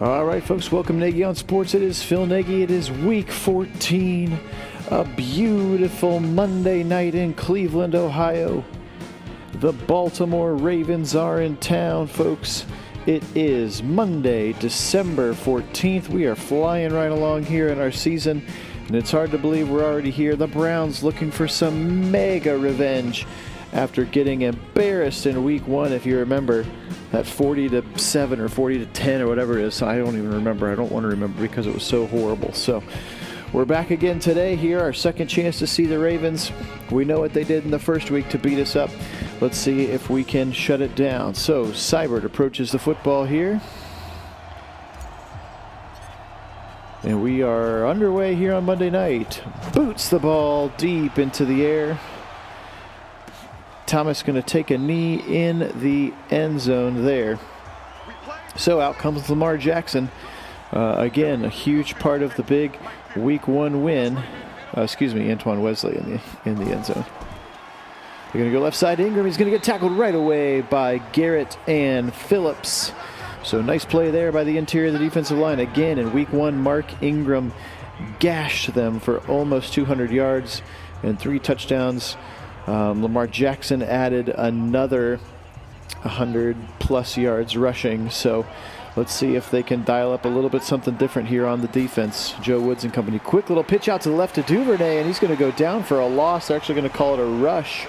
All right, folks, welcome to Nagy on Sports. It is Phil Nagy. It is week 14, a beautiful Monday night in Cleveland, Ohio. The Baltimore Ravens are in town, folks. It is Monday, December 14th. We are flying right along here in our season, and it's hard to believe we're already here. The Browns looking for some mega revenge after getting embarrassed in week 1, if you remember. That 40-7 or 40-10 or whatever it is. I don't even remember. I don't want to remember because it was so horrible. So we're back again today here, our second chance to see the Ravens. We know what they did in the first week to beat us up. Let's see if we can shut it down. So Seibert approaches the football here. And we are underway here on Monday night. Boots the ball deep into the air. Thomas going to take a knee in the end zone there. So out comes Lamar Jackson. Again, a huge part of the big week 1 win. Antoine Wesley in the end zone. They're going to go left side. Ingram. He's going to get tackled right away by Garrett and Phillips. So nice play there by the interior of the defensive line. Again, in week 1, Mark Ingram gashed them for almost 200 yards and 3 touchdowns. Lamar Jackson added another 100-plus yards rushing. So let's see if they can dial up a little bit something different here on the defense. Joe Woods and company. Quick little pitch out to the left to Duvernay, and he's going to go down for a loss. They're actually going to call it a rush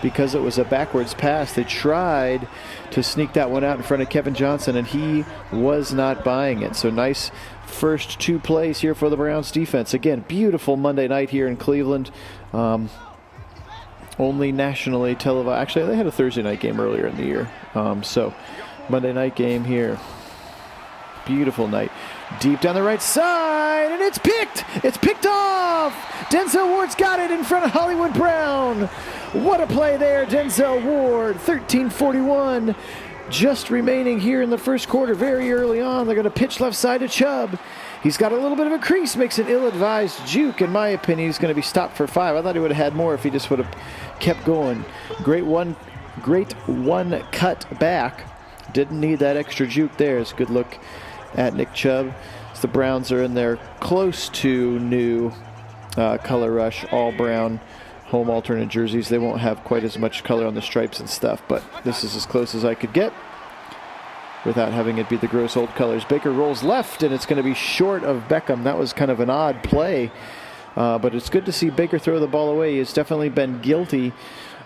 because it was a backwards pass. They tried to sneak that one out in front of Kevin Johnson, and he was not buying it. So nice first 2 plays here for the Browns defense. Again, beautiful Monday night here in Cleveland. Only nationally televised. Actually, they had a Thursday night game earlier in the year. So Monday night game here. Beautiful night. Deep down the right side, and it's picked. It's picked off. Denzel Ward's got it in front of Hollywood Brown. What a play there, Denzel Ward. 13:41 just remaining here in the first quarter. Very early on, they're going to pitch left side to Chubb. He's got a little bit of a crease, makes an ill-advised juke. In my opinion, he's going to be stopped for 5. I thought he would have had more if he just would have kept going. Great one cut back. Didn't need that extra juke there. It's a good look at Nick Chubb. So the Browns are in their close to new color rush, all brown home alternate jerseys. They won't have quite as much color on the stripes and stuff, but this is as close as I could get without having it be the gross old colors. Baker rolls left, and it's going to be short of Beckham. That was kind of an odd play, but it's good to see Baker throw the ball away. He's definitely been guilty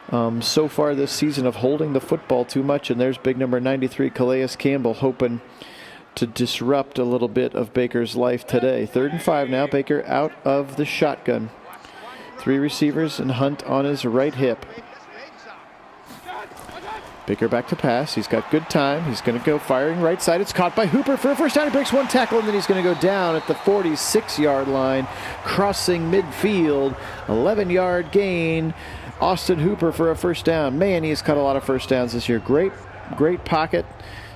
so far this season of holding the football too much, and there's big number 93, Calais Campbell, hoping to disrupt a little bit of Baker's life today. 3rd and 5 now. Baker out of the shotgun. 3 receivers and Hunt on his right hip. Baker back to pass. He's got good time. He's going to go firing right side. It's caught by Hooper for a first down. He breaks 1 tackle, and then he's going to go down at the 46-yard line, crossing midfield. 11-yard gain. Austin Hooper for a first down. Man, he's caught a lot of first downs this year. Great pocket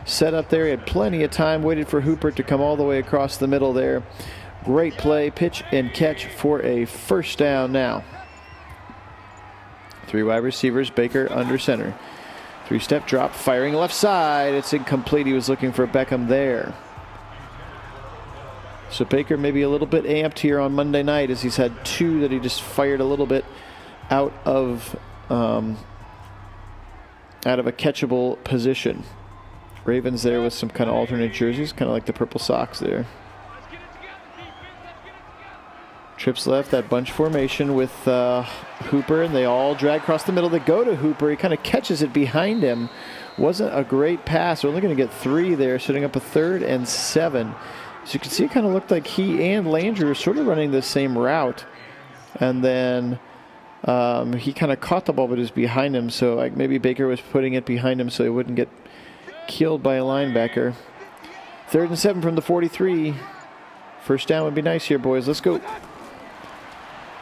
set up there. He had plenty of time, waited for Hooper to come all the way across the middle there. Great play, pitch and catch for a first down now. 3 wide receivers, Baker under center. 3-step drop, firing left side. It's incomplete. He was looking for Beckham there. So Baker maybe a little bit amped here on Monday night, as he's had 2 that he just fired a little bit out of a catchable position. Ravens there with some kind of alternate jerseys, kind of like the purple socks there. Trips left, that bunch formation with Hooper, and they all drag across the middle. They go to Hooper. He kind of catches it behind him. Wasn't a great pass. They're only going to get 3 there, setting up a 3rd and 7. So you can see it kind of looked like he and Landry were sort of running the same route. And then he kind of caught the ball, but it was behind him. So like maybe Baker was putting it behind him so he wouldn't get killed by a linebacker. 3rd and 7 from the 43. First down would be nice here, boys. Let's go.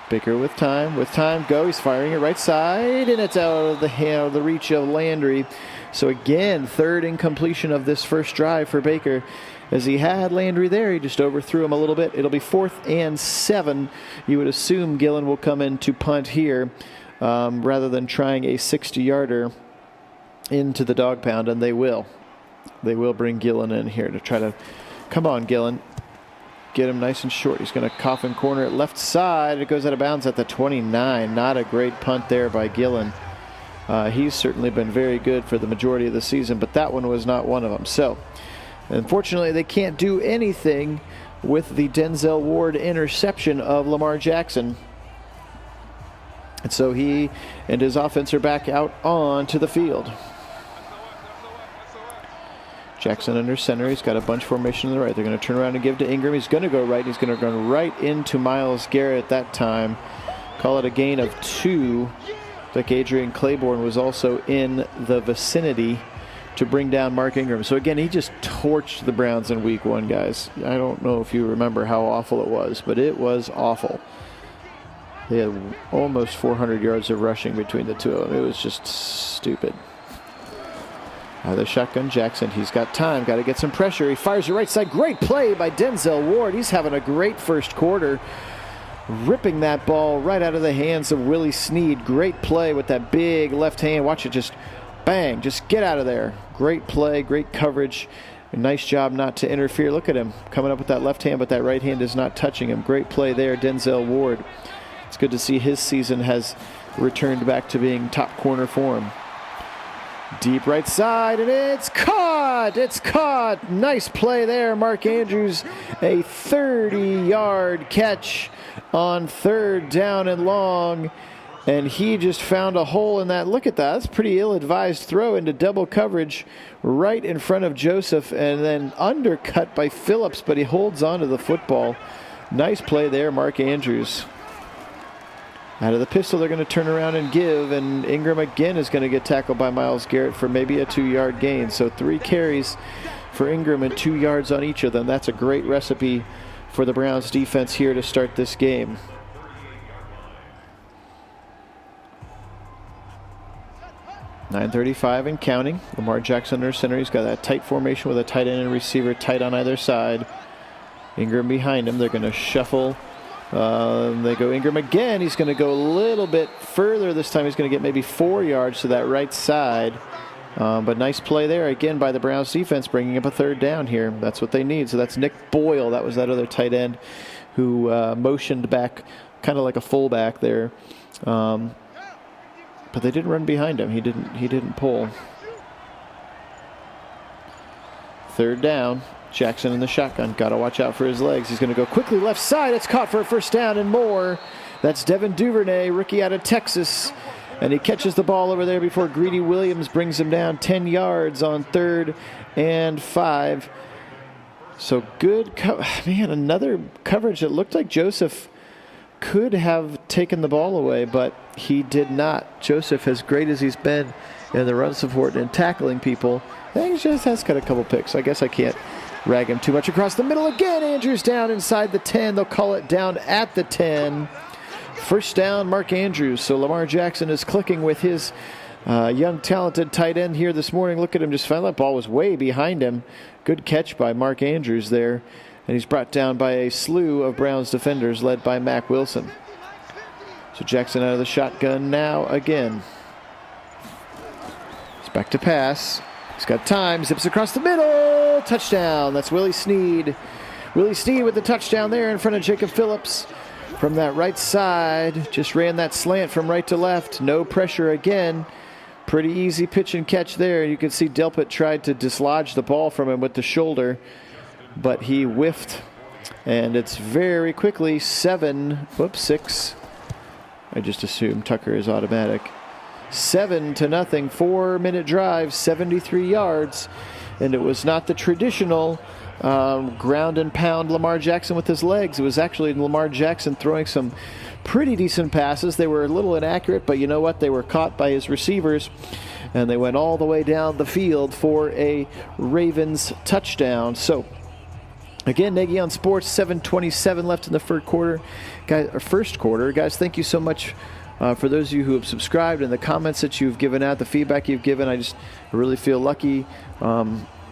Baker with time, go. He's firing it right side, and it's out of the reach of Landry. So again, 3rd incompletion of this first drive for Baker. As he had Landry there, he just overthrew him a little bit. It'll be 4th and 7. You would assume Gillen will come in to punt here rather than trying a 60-yarder into the dog pound, and they will. They will bring Gillen in here to try to Come on, Gillen. Get him nice and short. He's going to coffin corner it left side. It goes out of bounds at the 29. Not a great punt there by Gillen. He's certainly been very good for the majority of the season, but that one was not one of them. So, unfortunately, they can't do anything with the Denzel Ward interception of Lamar Jackson. And so he and his offense are back out onto the field. Jackson under center. He's got a bunch formation to the right. They're going to turn around and give to Ingram. He's going to go right. He's going to run right into Myles Garrett that time. Call it a gain of 2. Like Adrian Claiborne was also in the vicinity to bring down Mark Ingram. So again, he just torched the Browns in week 1, guys. I don't know if you remember how awful it was, but it was awful. They had almost 400 yards of rushing between the two of them. It was just stupid. The shotgun Jackson. He's got time. Got to get some pressure. He fires the right side. Great play by Denzel Ward. He's having a great first quarter. Ripping that ball right out of the hands of Willie Snead. Great play with that big left hand. Watch it just bang. Just get out of there. Great play. Great coverage. Nice job not to interfere. Look at him coming up with that left hand, but that right hand is not touching him. Great play there, Denzel Ward. It's good to see his season has returned back to being top corner form. Deep right side, and it's caught! It's caught! Nice play there, Mark Andrews. A 30-yard catch on 3rd down and long. And he just found a hole in that. Look at that. That's a pretty ill-advised throw into double coverage right in front of Joseph, and then undercut by Phillips, but he holds on to the football. Nice play there, Mark Andrews. Out of the pistol, they're going to turn around and give, and Ingram again is going to get tackled by Myles Garrett for maybe a 2-yard gain. So 3 carries for Ingram and 2 yards on each of them. That's a great recipe for the Browns defense here to start this game. .9:35 and counting. Lamar Jackson under center. He's got that tight formation with a tight end and receiver tight on either side. Ingram behind him. They're going to shuffle. They go Ingram again. He's going to go a little bit further this time. He's going to get maybe 4 yards to that right side. But nice play there again by the Browns defense, bringing up a 3rd down here. That's what they need. So that's Nick Boyle. That was that other tight end who motioned back kind of like a fullback there. But they didn't run behind him. He didn't pull. 3rd down. Jackson in the shotgun. Got to watch out for his legs. He's going to go quickly left side. It's caught for a 1st down and more. That's Devin Duvernay, rookie out of Texas. And he catches the ball over there before Greedy Williams brings him down 10 yards on 3rd and 5. So good. Man, another coverage that looked like Joseph could have taken the ball away, but he did not. Joseph, as great as he's been in the run support and tackling people, he just has got a couple picks. I guess I can't rag him too much. Across the middle again, Andrews down inside the 10. They'll call it down at the 10. 1st down, Mark Andrews. So Lamar Jackson is clicking with his young, talented tight end here this morning. Look at him just find that ball was way behind him. Good catch by Mark Andrews there. And he's brought down by a slew of Browns defenders led by Mack Wilson. So Jackson out of the shotgun now again. He's back to pass. He's got time. Zips across the middle. Touchdown. That's Willie Snead. Willie Snead with the touchdown there in front of Jacob Phillips. From that right side, just ran that slant from right to left. No pressure again. Pretty easy pitch and catch there. You can see Delpit tried to dislodge the ball from him with the shoulder, but he whiffed. And it's very quickly 6. I just assume Tucker is automatic. 7-0, 4-minute drive, 73 yards. And it was not the traditional ground and pound Lamar Jackson with his legs. It was actually Lamar Jackson throwing some pretty decent passes. They were a little inaccurate, but you know what? They were caught by his receivers, and they went all the way down the field for a Ravens touchdown. So, again, Nagy on Sports, 7:27 left in the first quarter. Guys, thank you so much for those of you who have subscribed and the comments that you've given out, the feedback you've given. I really feel lucky.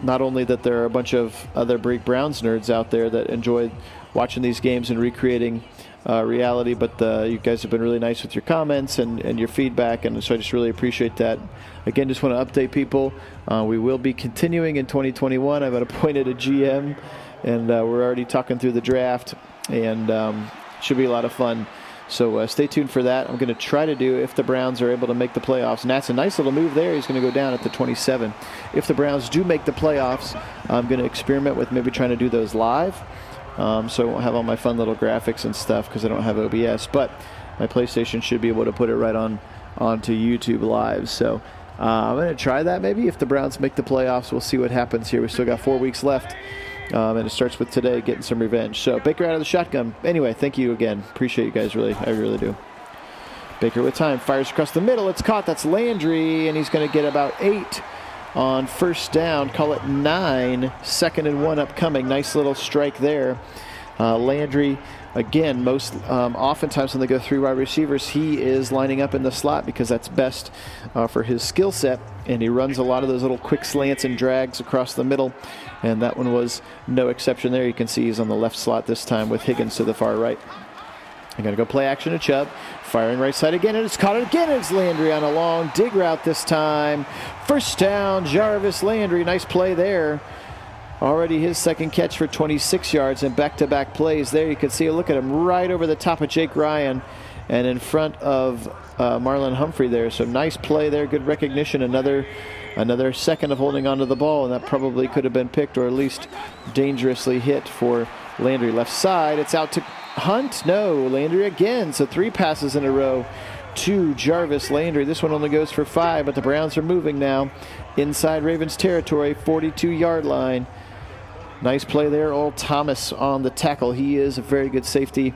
Not only that there are a bunch of other Break Browns nerds out there that enjoy watching these games and recreating reality, but you guys have been really nice with your comments and your feedback, and so I just really appreciate that. Again, just want to update people. We will be continuing in 2021. I've appointed a GM and we're already talking through the draft, and should be a lot of fun. So stay tuned for that. I'm going to try to do if the Browns are able to make the playoffs. And that's a nice little move there. He's going to go down at the 27. If the Browns do make the playoffs, I'm going to experiment with maybe trying to do those live. So I won't have all my fun little graphics and stuff because I don't have OBS. But my PlayStation should be able to put it right onto YouTube Live. So I'm going to try that maybe. If the Browns make the playoffs, we'll see what happens here. We still got 4 weeks left. And it starts with today, getting some revenge. So Baker out of the shotgun. Anyway, thank you again. Appreciate you guys, really. I really do. Baker with time. Fires across the middle. It's caught. That's Landry, and he's going to get about 8 on first down. Call it 9. 2nd and 1 upcoming. Nice little strike there. Landry, again, oftentimes when they go 3 wide receivers, he is lining up in the slot because that's best for his skill set. And he runs a lot of those little quick slants and drags across the middle. And that one was no exception there. You can see he's on the left slot this time with Higgins to the far right. I'm going to go play action to Chubb. Firing right side again, and it's caught again. It's Landry on a long dig route this time. First down, Jarvis Landry. Nice play there. Already his second catch for 26 yards and back-to-back plays there. You can see, look at him right over the top of Jake Ryan and in front of Marlon Humphrey there. So nice play there, good recognition. Another second of holding onto the ball, and that probably could have been picked or at least dangerously hit for Landry. Left side, it's out to Hunt. No, Landry again. So 3 passes in a row to Jarvis Landry. This one only goes for 5, but the Browns are moving now inside Ravens territory, 42-yard line. Nice play there. Earl Thomas on the tackle. He is a very good safety,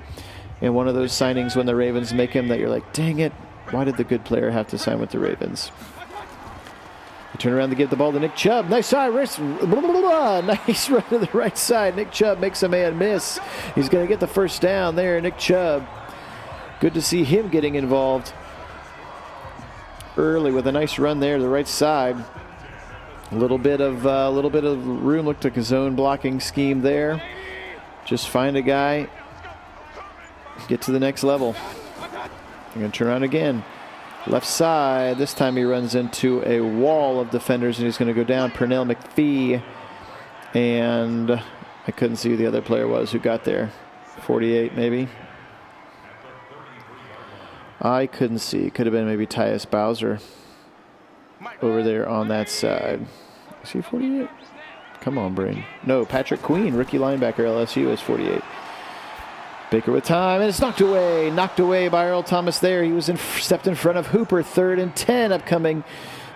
and one of those signings when the Ravens make him that you're like, dang it, why did the good player have to sign with the Ravens? You turn around to give the ball to Nick Chubb. Nice side wrist. Nice run to the right side. Nick Chubb makes a man miss. He's going to get the first down there. Nick Chubb. Good to see him getting involved early with a nice run there to the right side. A little bit of room. Looked like a zone blocking scheme there. Just find a guy. Get to the next level. I'm going to turn around again. Left side. This time he runs into a wall of defenders, and he's going to go down. Pernell McPhee. And I couldn't see who the other player was who got there. 48 maybe. I couldn't see. Could have been maybe Tyus Bowser over there on that side. Is he 48? Come on, brain. No, Patrick Queen, rookie linebacker, LSU, is 48. Baker with time, and it's knocked away by Earl Thomas there. He was stepped in front of Hooper. 3rd and 10 upcoming.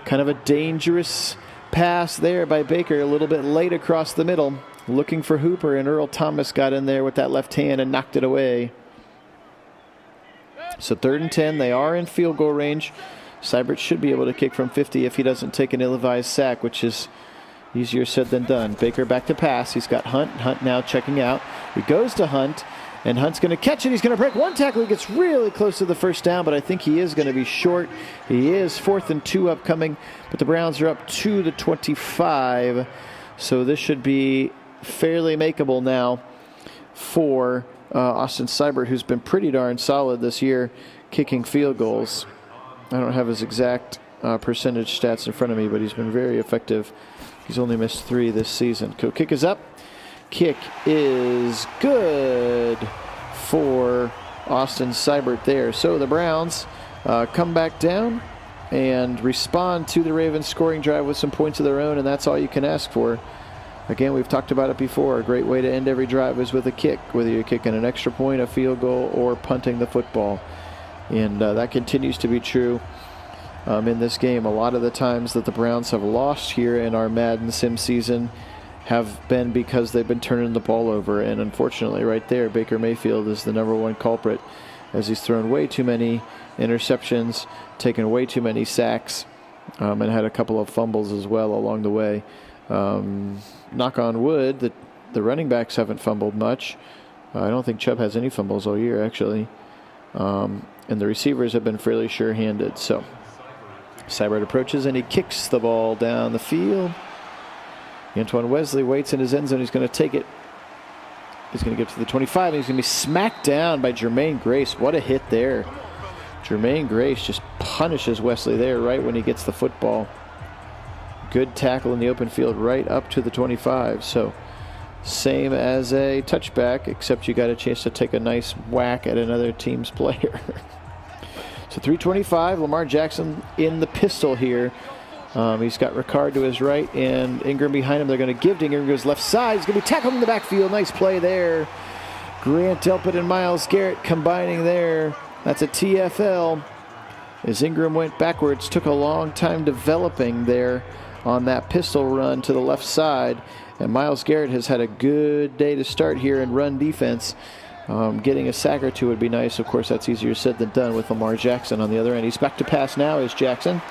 Kind of a dangerous pass there by Baker, a little bit late across the middle, looking for Hooper, and Earl Thomas got in there with that left hand and knocked it away. So 3rd and 10, they are in field goal range. Seibert should be able to kick from 50 if he doesn't take an ill-advised sack, which is easier said than done. Baker back to pass. He's got Hunt. Hunt now checking out. He goes to Hunt. And Hunt's going to catch it. He's going to break one tackle. He gets really close to the first down, but I think he is going to be short. He is 4th and 2 upcoming, but the Browns are up to the 25. So this should be fairly makeable now for Austin Seibert, who's been pretty darn solid this year, kicking field goals. I don't have his exact percentage stats in front of me, but he's been very effective. He's only missed 3 this season. Kick is up. Kick is good for Austin Seibert there. So the Browns come back down and respond to the Ravens scoring drive with some points of their own, and that's all you can ask for. Again, we've talked about it before. A great way to end every drive is with a kick, whether you're kicking an extra point, a field goal, or punting the football. And that continues to be true in this game. A lot of the times that the Browns have lost here in our Madden Sim season have been because they've been turning the ball over. And unfortunately, right there, Baker Mayfield is the #1 culprit, as he's thrown way too many interceptions, taken way too many sacks, and had a couple of fumbles as well along the way. Knock on wood, the running backs haven't fumbled much. I don't think Chubb has any fumbles all year, actually. And the receivers have been fairly sure-handed. So Seibert approaches, and he kicks the ball down the field. Antoine Wesley waits in his end zone. He's going to take it. He's going to get to the 25, and he's going to be smacked down by Jermaine Grace. What a hit there. Jermaine Grace just punishes Wesley there right when he gets the football. Good tackle in the open field right up to the 25. So same as a touchback, except you got a chance to take a nice whack at another team's player. So 325, Lamar Jackson in the pistol here. He's got Ricard to his right and Ingram behind him. They're going to give to Ingram, goes left side. He's going to be tackled in the backfield. Nice play there. Grant Delpit and Myles Garrett combining there. That's a TFL. As Ingram went backwards, took a long time developing there on that pistol run to the left side. And Myles Garrett has had a good day to start here in run defense. Getting a sack or two would be nice. Of course, that's easier said than done with Lamar Jackson on the other end. He's back to pass now is Jackson.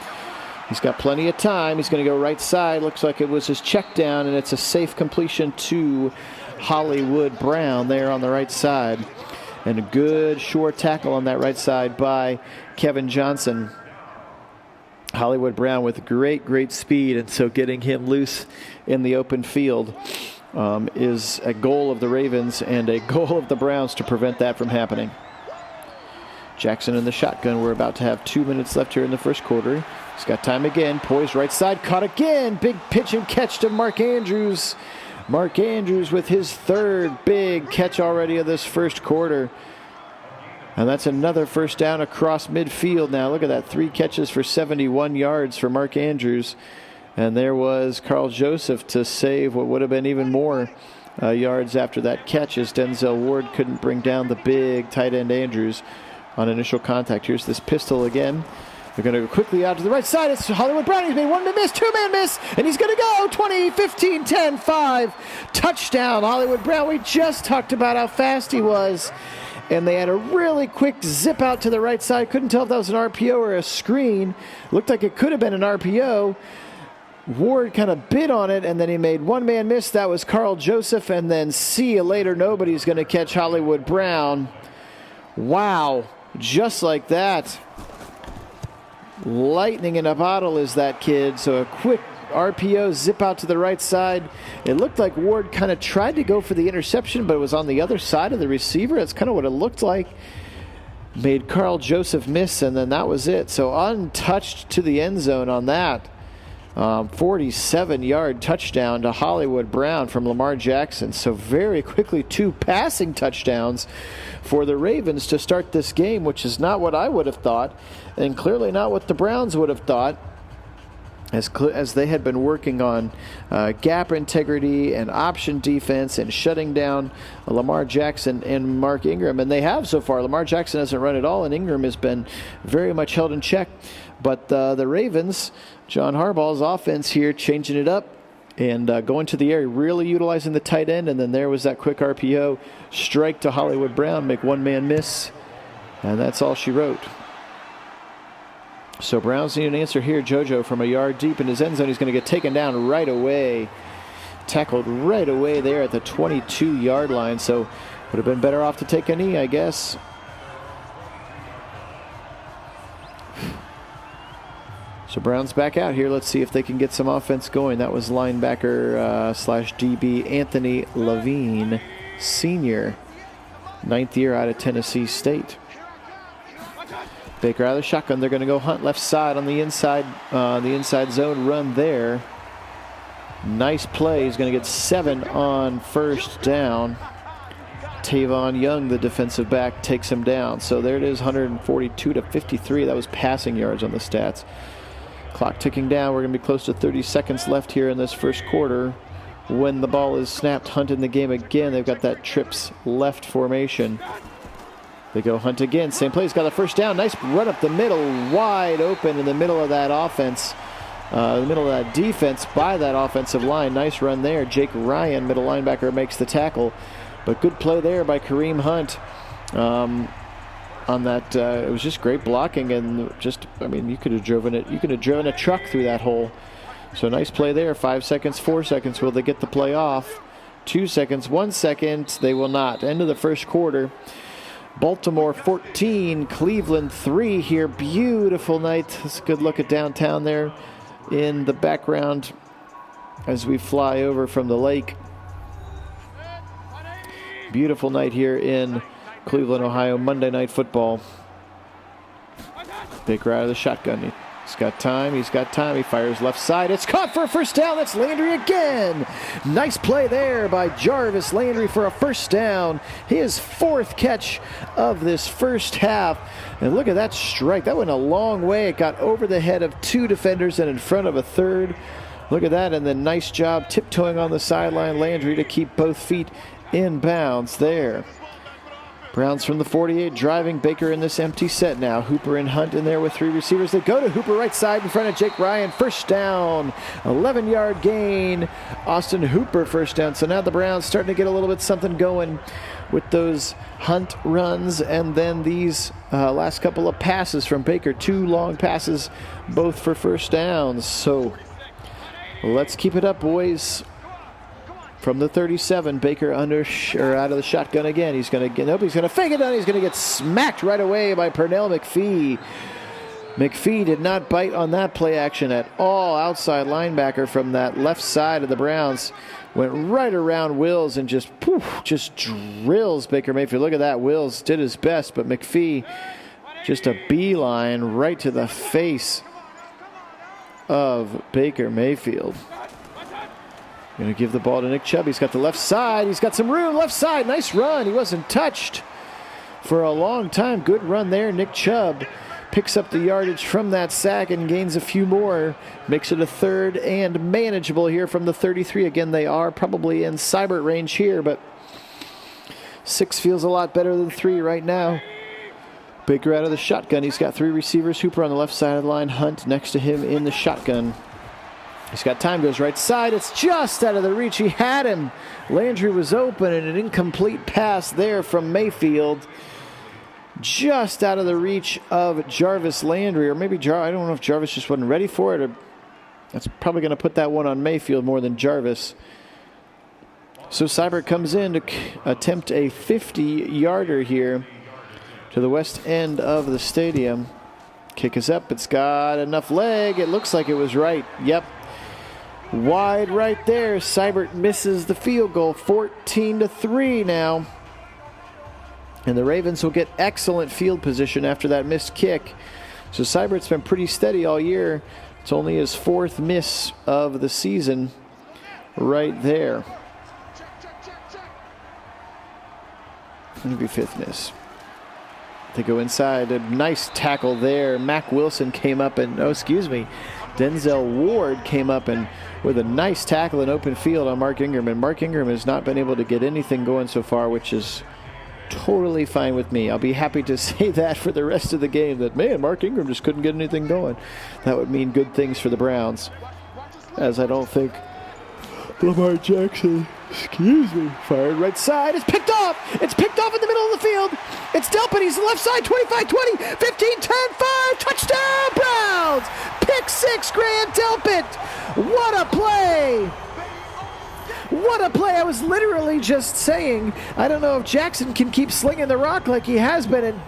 He's got plenty of time. He's going to go right side. Looks like it was his check down, and it's a safe completion to Hollywood Brown there on the right side. And a good short tackle on that right side by Kevin Johnson. Hollywood Brown with great speed, and so getting him loose in the open field is a goal of the Ravens and a goal of the Browns to prevent that from happening. Jackson in the shotgun. We're about to have 2 minutes left here in the first quarter. He's got time again. Poised right side. Caught again. Big pitch and catch to Mark Andrews. Mark Andrews with his third big catch already of this first quarter. And that's another first down across midfield now. Look at that. 3 catches for 71 yards for Mark Andrews. And there was Carl Joseph to save what would have been even more yards after that catch, as Denzel Ward couldn't bring down the big tight end Andrews on initial contact. Here's this pistol again. They're going to go quickly out to the right side. It's Hollywood Brown. He's made 1-man miss, 2-man miss, and he's going to go 20, 15, 10, 5. Touchdown, Hollywood Brown. We just talked about how fast he was. And they had a really quick zip out to the right side. Couldn't tell if that was an RPO or a screen. Looked like it could have been an RPO. Ward kind of bit on it, and then he made 1-man miss. That was Carl Joseph, and then see you later. Nobody's going to catch Hollywood Brown. Wow, just like that. Lightning in a bottle is that kid. So a quick RPO zip out to the right side. It looked like Ward kind of tried to go for the interception, but it was on the other side of the receiver. That's kind of what it looked like. Made Carl Joseph miss, and then that was it. So untouched to the end zone on that. 47-yard touchdown to Hollywood Brown from Lamar Jackson. So very quickly, 2 passing touchdowns for the Ravens to start this game, which is not what I would have thought, and clearly not what the Browns would have thought, as they had been working on gap integrity and option defense and shutting down Lamar Jackson and Mark Ingram. And they have so far. Lamar Jackson hasn't run at all, and Ingram has been very much held in check. But the Ravens, John Harbaugh's offense here, changing it up and going to the air, really utilizing the tight end. And then there was that quick RPO strike to Hollywood Brown, make 1-man miss. And that's all she wrote. So Browns need an answer here. JoJo from a yard deep in his end zone. He's going to get taken down right away. Tackled right away there at the 22-yard line. So would have been better off to take a knee, I guess. So Browns back out here. Let's see if they can get some offense going. That was linebacker slash DB Anthony Levine, senior, 9th year out of Tennessee State. Baker out of the shotgun. They're going to go hunt left side on the inside zone run there. Nice play. He's going to get 7 on first down. Tavon Young, the defensive back, takes him down. So there it is, 142-53. That was passing yards on the stats. Clock ticking down. We're going to be close to 30 seconds left here in this first quarter. When the ball is snapped, Hunt in the game again. They've got that trips left formation. They go Hunt again. Same play. He's got a first down. Nice run up the middle. Wide open in the middle of that offense. The middle of that defense by that offensive line. Nice run there. Jake Ryan, middle linebacker, makes the tackle. But good play there by Kareem Hunt. On that, it was just great blocking, and just, I mean, you could have driven a truck through that hole. So nice play there. 5 seconds, 4 seconds. Will they get the play off? 2 seconds, 1 second. They will not. End of the first quarter. Baltimore 14, Cleveland 3 here. Beautiful night. It's a good look at downtown there in the background as we fly over from the lake. Beautiful night here in Cleveland, Ohio. Monday Night Football. Baker out of the shotgun. He's got time. He's got time. He fires left side. It's caught for a first down. That's Landry again. Nice play there by Jarvis Landry for a first down. His 4th catch of this first half. And look at that strike. That went a long way. It got over the head of 2 defenders and in front of a 3rd. Look at that. And then nice job tiptoeing on the sideline, Landry, to keep both feet in bounds there. Browns from the 48 driving. Baker in this empty set now. Hooper and Hunt in there with 3 receivers. They go to Hooper right side in front of Jake Ryan. First down. 11-yard gain. Austin Hooper first down. So now the Browns starting to get a little bit something going with those Hunt runs. And then these last couple of passes from Baker. 2 long passes, both for first downs. So let's keep it up, boys. From the 37, Baker out of the shotgun again. He's going to fake it down. He's going to get smacked right away by Pernell McPhee. McPhee did not bite on that play action at all. Outside linebacker from that left side of the Browns went right around Wills and just drills Baker Mayfield. Look at that. Wills did his best, but McPhee just a beeline right to the face of Baker Mayfield. Going to give the ball to Nick Chubb. He's got the left side. He's got some room. Left side. Nice run. He wasn't touched for a long time. Good run there. Nick Chubb picks up the yardage from that sack and gains a few more. Makes it a 3rd and manageable here from the 33. Again, they are probably in Seibert range here, but 6 feels a lot better than 3 right now. Baker out of the shotgun. He's got 3 receivers. Hooper on the left side of the line. Hunt next to him in the shotgun. He's got time, goes right side. It's just out of the reach. He had him. Landry was open, and an incomplete pass there from Mayfield. Just out of the reach of Jarvis Landry. Or maybe I don't know if Jarvis just wasn't ready for it, or that's probably going to put that one on Mayfield more than Jarvis. So Seibert comes in to attempt a 50-yarder here to the west end of the stadium. Kick is up. It's got enough leg. It looks like it was right. Yep. Wide right there. Seibert misses the field goal. 14-3 now. And the Ravens will get excellent field position after that missed kick. So Seibert's been pretty steady all year. It's only his 4th miss of the season right there. Maybe 5th miss. They go inside. A nice tackle there. Mack Wilson came up and, Denzel Ward came up and with a nice tackle in open field on Mark Ingram. And Mark Ingram has not been able to get anything going so far, which is totally fine with me. I'll be happy to say that for the rest of the game, that, man, Mark Ingram just couldn't get anything going. That would mean good things for the Browns, as I don't think Lamar Jackson, fired right side. It's picked off. It's picked off in the middle of the field. It's Delpit. He's left side, 25-20, 15-10-5. Touchdown, Browns. Pick 6, Grant Delpit. What a play. What a play. I was literally just saying, I don't know if Jackson can keep slinging the rock like he has been. And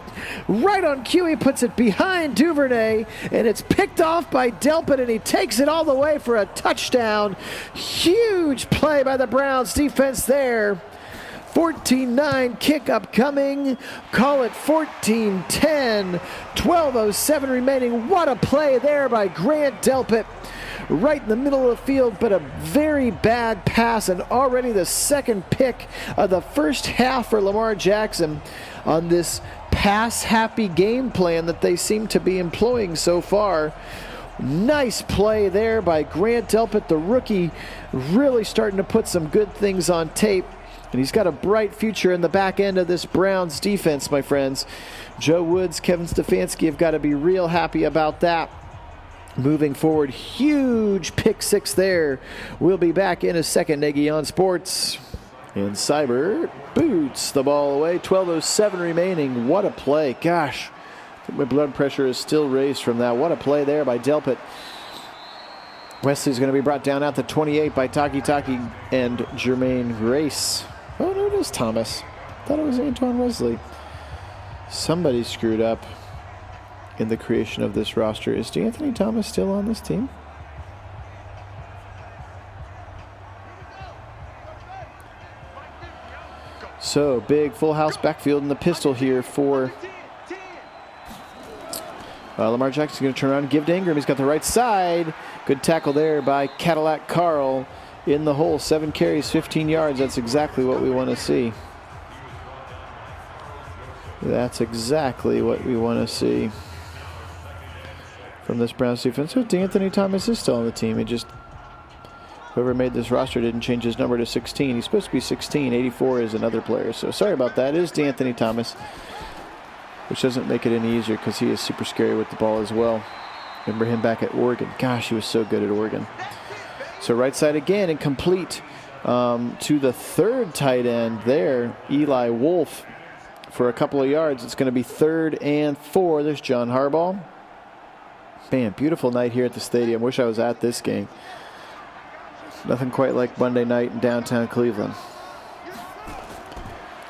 right on cue, he puts it behind Duvernay, and it's picked off by Delpit, and he takes it all the way for a touchdown. Huge play by the Browns defense there. 14-9 kick upcoming. Call it 14-10. 12:07 remaining. What a play there by Grant Delpit. Right in the middle of the field, but a very bad pass, and already the 2nd pick of the first half for Lamar Jackson on this pass-happy game plan that they seem to be employing so far. Nice play there by Grant Delpit, the rookie, really starting to put some good things on tape. And he's got a bright future in the back end of this Browns defense, my friends. Joe Woods, Kevin Stefanski have got to be real happy about that. Moving forward, huge pick 6 there. We'll be back in a second. Nagy on Sports. And Seibert boots the ball away. 12:07 remaining. What a play. Gosh, my blood pressure is still raised from that. What a play there by Delpit. Wesley's going to be brought down at the 28 by Taki and Jermaine Grace. Oh, no, it is Thomas. I thought it was Antoine Wesley. Somebody screwed up in the creation of this roster. Is D'Anthony Thomas still on this team? So, big full house backfield in the pistol here for Lamar Jackson's going to turn around and give to Ingram. He's got the right side. Good tackle there by Cadillac Carl in the hole. 7 carries, 15 yards. That's exactly what we want to see. That's exactly what we want to see from this Browns defense. So D'Anthony Thomas is still on the team. It just, whoever made this roster didn't change his number to 16. He's supposed to be 16. 84 is another player. So sorry about that. It is D'Anthony Thomas, which doesn't make it any easier because he is super scary with the ball as well. Remember him back at Oregon. Gosh, he was so good at Oregon. So right side again, and complete to the third tight end there, Eli Wolf, for a couple of yards. It's going to be 3rd and 4. There's John Harbaugh. Man, beautiful night here at the stadium. Wish I was at this game. Nothing quite like Monday night in downtown Cleveland.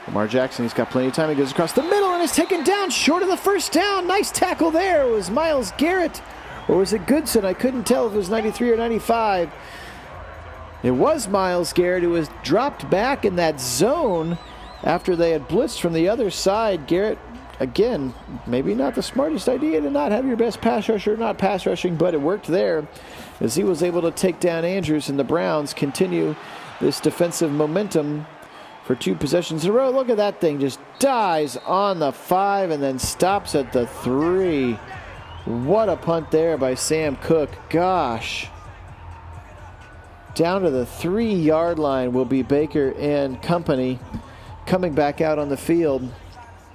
Lamar Jackson, he's got plenty of time. He goes across the middle and is taken down short of the first down. Nice tackle there. It was Myles Garrett, or was it Goodson? I couldn't tell if it was 93 or 95. It was Myles Garrett who was dropped back in that zone after they had blitzed from the other side. Garrett, again, maybe not the smartest idea to not have your best pass rusher not pass rushing, but it worked there as he was able to take down Andrews, and the Browns continue this defensive momentum for 2 possessions in a row. Look at that thing. Just dies on the 5 and then stops at the 3. What a punt there by Sam Cook. Gosh. Down to the 3-yard line will be Baker and company coming back out on the field.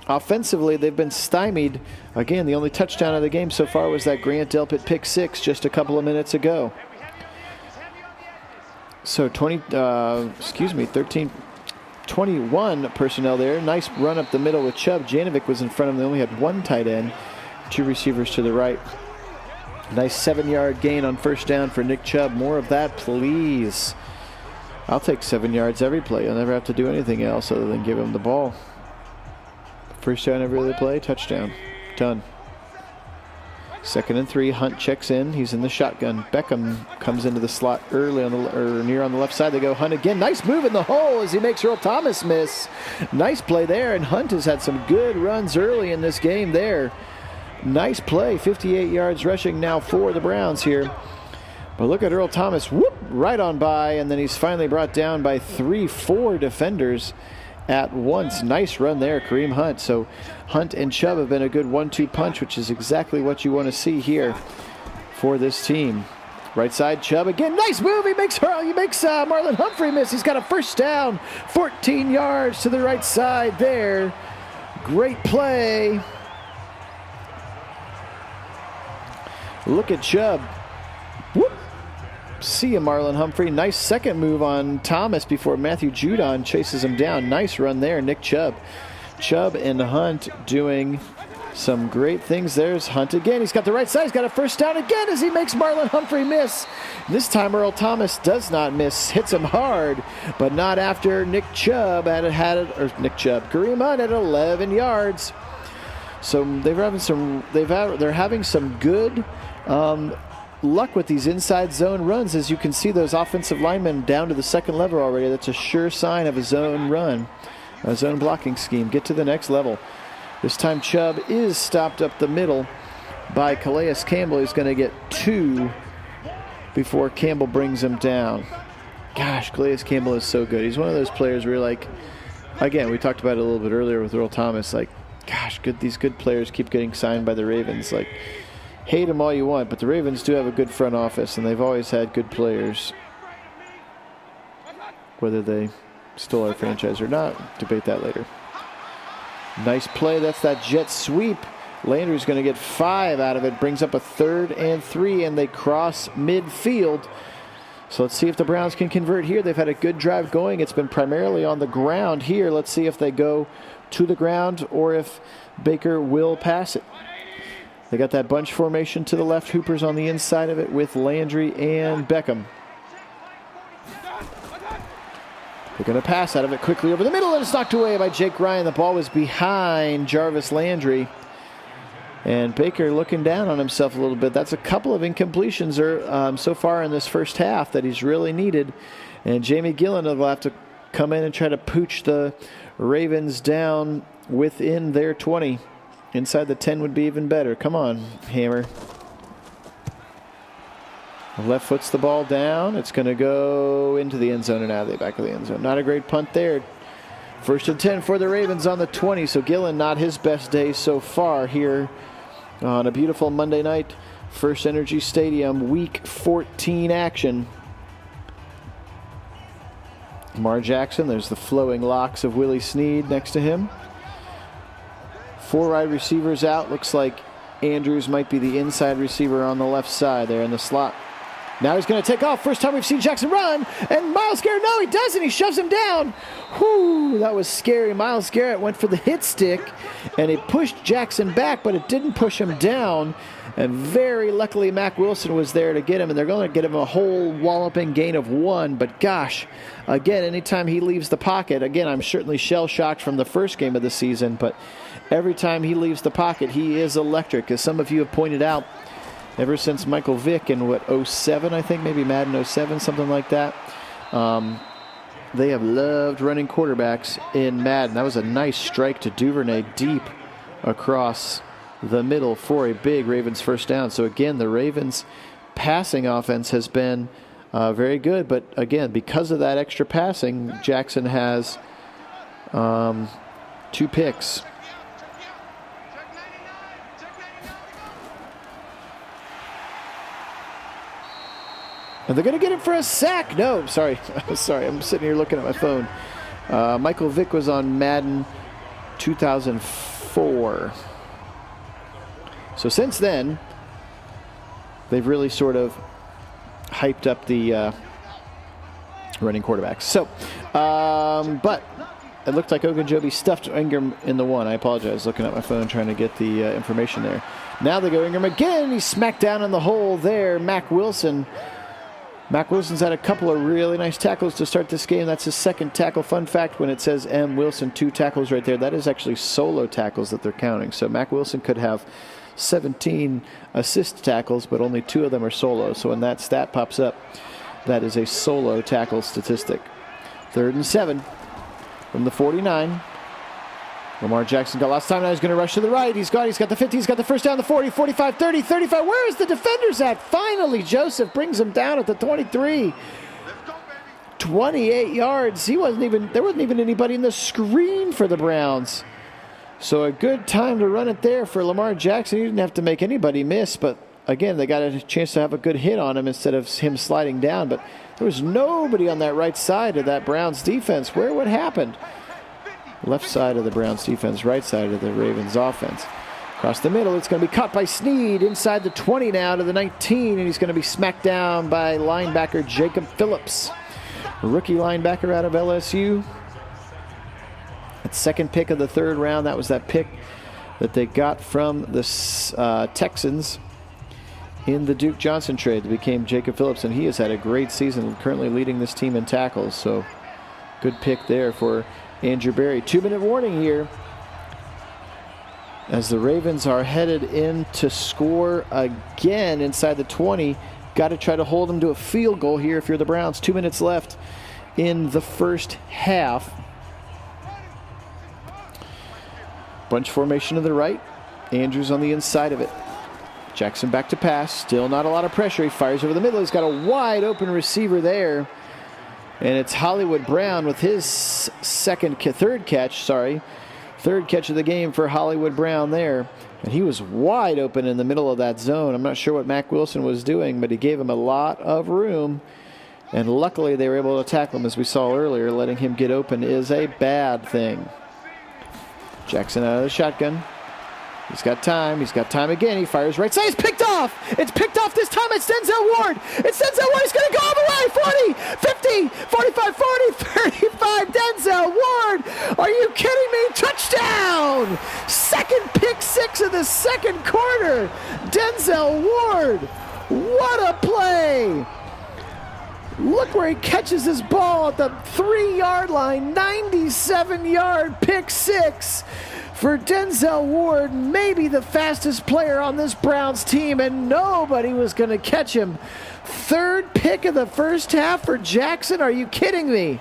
Offensively, they've been stymied. Again, the only touchdown of the game so far was that Grant Delpit pick 6 just a couple of minutes ago. So 21 personnel there. Nice run up the middle with Chubb. Janovic was in front of them. They only had 1 tight end, 2 receivers to the right. Nice 7-yard gain on first down for Nick Chubb. More of that, please. I'll take 7 yards every play. I'll never have to do anything else other than give him the ball. First down every other play, touchdown. Done. 2nd and 3. Hunt checks in. He's in the shotgun. Beckham comes into the slot early near on the left side. They go Hunt again. Nice move in the hole as he makes Earl Thomas miss. Nice play there, and Hunt has had some good runs early in this game there. Nice play. 58 yards rushing now for the Browns here. But look at Earl Thomas. Whoop, right on by, and then he's finally brought down by 3-4 defenders at once. Nice run there, Kareem Hunt. So Hunt and Chubb have been a good 1-2 punch, which is exactly what you want to see here for this team. Right side, Chubb again. Nice move. He makes Marlon Humphrey miss. He's got a first down. 14 yards to the right side there. Great play. Look at Chubb. Whoop. See you, Marlon Humphrey. Nice second move on Thomas before Matthew Judon chases him down. Nice run there, Nick Chubb. Chubb and Hunt doing some great things. There's Hunt again. He's got the right side. He's got a first down again as he makes Marlon Humphrey miss. This time Earl Thomas does not miss. Hits him hard, but not after Nick Chubb Kareem Hunt at 11 yards. So they're having some good luck with these inside zone runs. As you can see, those offensive linemen down to the 2nd level already. That's a sure sign of a zone run, a zone blocking scheme. Get to the next level. This time Chubb is stopped up the middle by Calais Campbell. He's going to get 2 before Campbell brings him down. Gosh, Calais Campbell is so good. He's one of those players where, like, again, we talked about it a little bit earlier with Earl Thomas. Like, gosh, these good players keep getting signed by the Ravens. Like, hate them all you want, but the Ravens do have a good front office, and they've always had good players. Whether they still are franchise or not, debate that later. Nice play. That's that jet sweep. Landry's going to get 5 out of it. Brings up a 3rd and 3, and they cross midfield. So let's see if the Browns can convert here. They've had a good drive going. It's been primarily on the ground here. Let's see if they go to the ground or if Baker will pass it. They got that bunch formation to the left. Hooper's on the inside of it with Landry and Beckham. They're going to pass out of it quickly over the middle, and it's knocked away by Jake Ryan. The ball was behind Jarvis Landry. And Baker looking down on himself a little bit. That's a couple of incompletions so far in this first half that he's really needed. And Jamie Gillen will have to come in and try to pooch the Ravens down within their 20. Inside the 10 would be even better. Come on, Hammer. Left foot's the ball down. It's going to go into the end zone and out of the back of the end zone. Not a great punt there. First and 10 for the Ravens on the 20. So Gillen, not his best day so far here on a beautiful Monday night. First Energy Stadium, Week 14 action. Lamar Jackson, there's the flowing locks of Willie Snead next to him. 4 wide receivers out. Looks like Andrews might be the inside receiver on the left side there in the slot. Now he's going to take off. First time we've seen Jackson run. And Myles Garrett, no, he doesn't. He shoves him down. Whew, that was scary. Myles Garrett went for the hit stick, and it pushed Jackson back, but it didn't push him down. And very luckily, Mack Wilson was there to get him, and they're going to get him a whole walloping gain of 1. But gosh, again, anytime he leaves the pocket, again, I'm certainly shell-shocked from the first game of the season, but every time he leaves the pocket, he is electric. As some of you have pointed out, ever since Michael Vick in, 07, I think, maybe Madden 07, something like that, they have loved running quarterbacks in Madden. That was a nice strike to Duvernay deep across the middle for a big Ravens first down. So, again, the Ravens' passing offense has been very good. But, again, because of that extra passing, Jackson has 2 picks. And they're going to get him for a sack. No, sorry. Sorry, I'm sitting here looking at my phone. Michael Vick was on Madden 2004. So since then, they've really sort of hyped up the running quarterbacks. So, but it looked like Ogunjobi stuffed Ingram in the 1. I apologize, looking at my phone trying to get the information there. Now they go Ingram again. He's smacked down in the hole there. Mack Wilson's had a couple of really nice tackles to start this game. That's his second tackle. Fun fact, when it says M. Wilson, 2 tackles right there, that is actually solo tackles that they're counting. So Mack Wilson could have 17 assist tackles, but only 2 of them are solo. So when that stat pops up, that is a solo tackle statistic. 3rd and 7 from the 49. Lamar Jackson got lots of time. Now he's going to rush to the right. He's got the 50. He's got the first down, the 40, 45, 30, 35. Where is the defenders at? Finally, Joseph brings him down at the 23. 28 yards. There wasn't even anybody in the screen for the Browns. So a good time to run it there for Lamar Jackson. He didn't have to make anybody miss, but again, they got a chance to have a good hit on him instead of him sliding down. But there was nobody on that right side of that Browns defense. What happened? Left side of the Browns defense, right side of the Ravens offense. Across the middle, it's going to be caught by Snead inside the 20 now to the 19, and he's going to be smacked down by linebacker Jacob Phillips, a rookie linebacker out of LSU. That second pick of the 3rd round, that was that pick that they got from the Texans in the Duke Johnson trade. That became Jacob Phillips, and he has had a great season, currently leading this team in tackles. So good pick there for Andrew Berry. 2-minute warning here as the Ravens are headed in to score again inside the 20. Got to try to hold them to a field goal here if you're the Browns. 2 minutes left in the first half. Bunch formation to the right. Andrews on the inside of it. Jackson back to pass. Still not a lot of pressure. He fires over the middle. He's got a wide open receiver there. And it's Hollywood Brown with his third catch of the game for Hollywood Brown there. And he was wide open in the middle of that zone. I'm not sure what Mack Wilson was doing, but he gave him a lot of room. And luckily they were able to tackle him, as we saw earlier. Letting him get open is a bad thing. Jackson out of the shotgun. He's got time. He's got time again. He fires right side. It's picked off. It's picked off this time. It's Denzel Ward. It's Denzel Ward. He's going to go all the way. 40, 50, 45, 40, 35. Denzel Ward. Are you kidding me? Touchdown. Second pick 6 of the second quarter. Denzel Ward. What a play. Look where he catches his ball at the 3-yard line. 97-yard pick 6. For Denzel Ward, maybe the fastest player on this Browns team, and nobody was going to catch him. 3rd pick of the first half for Jackson. Are you kidding me?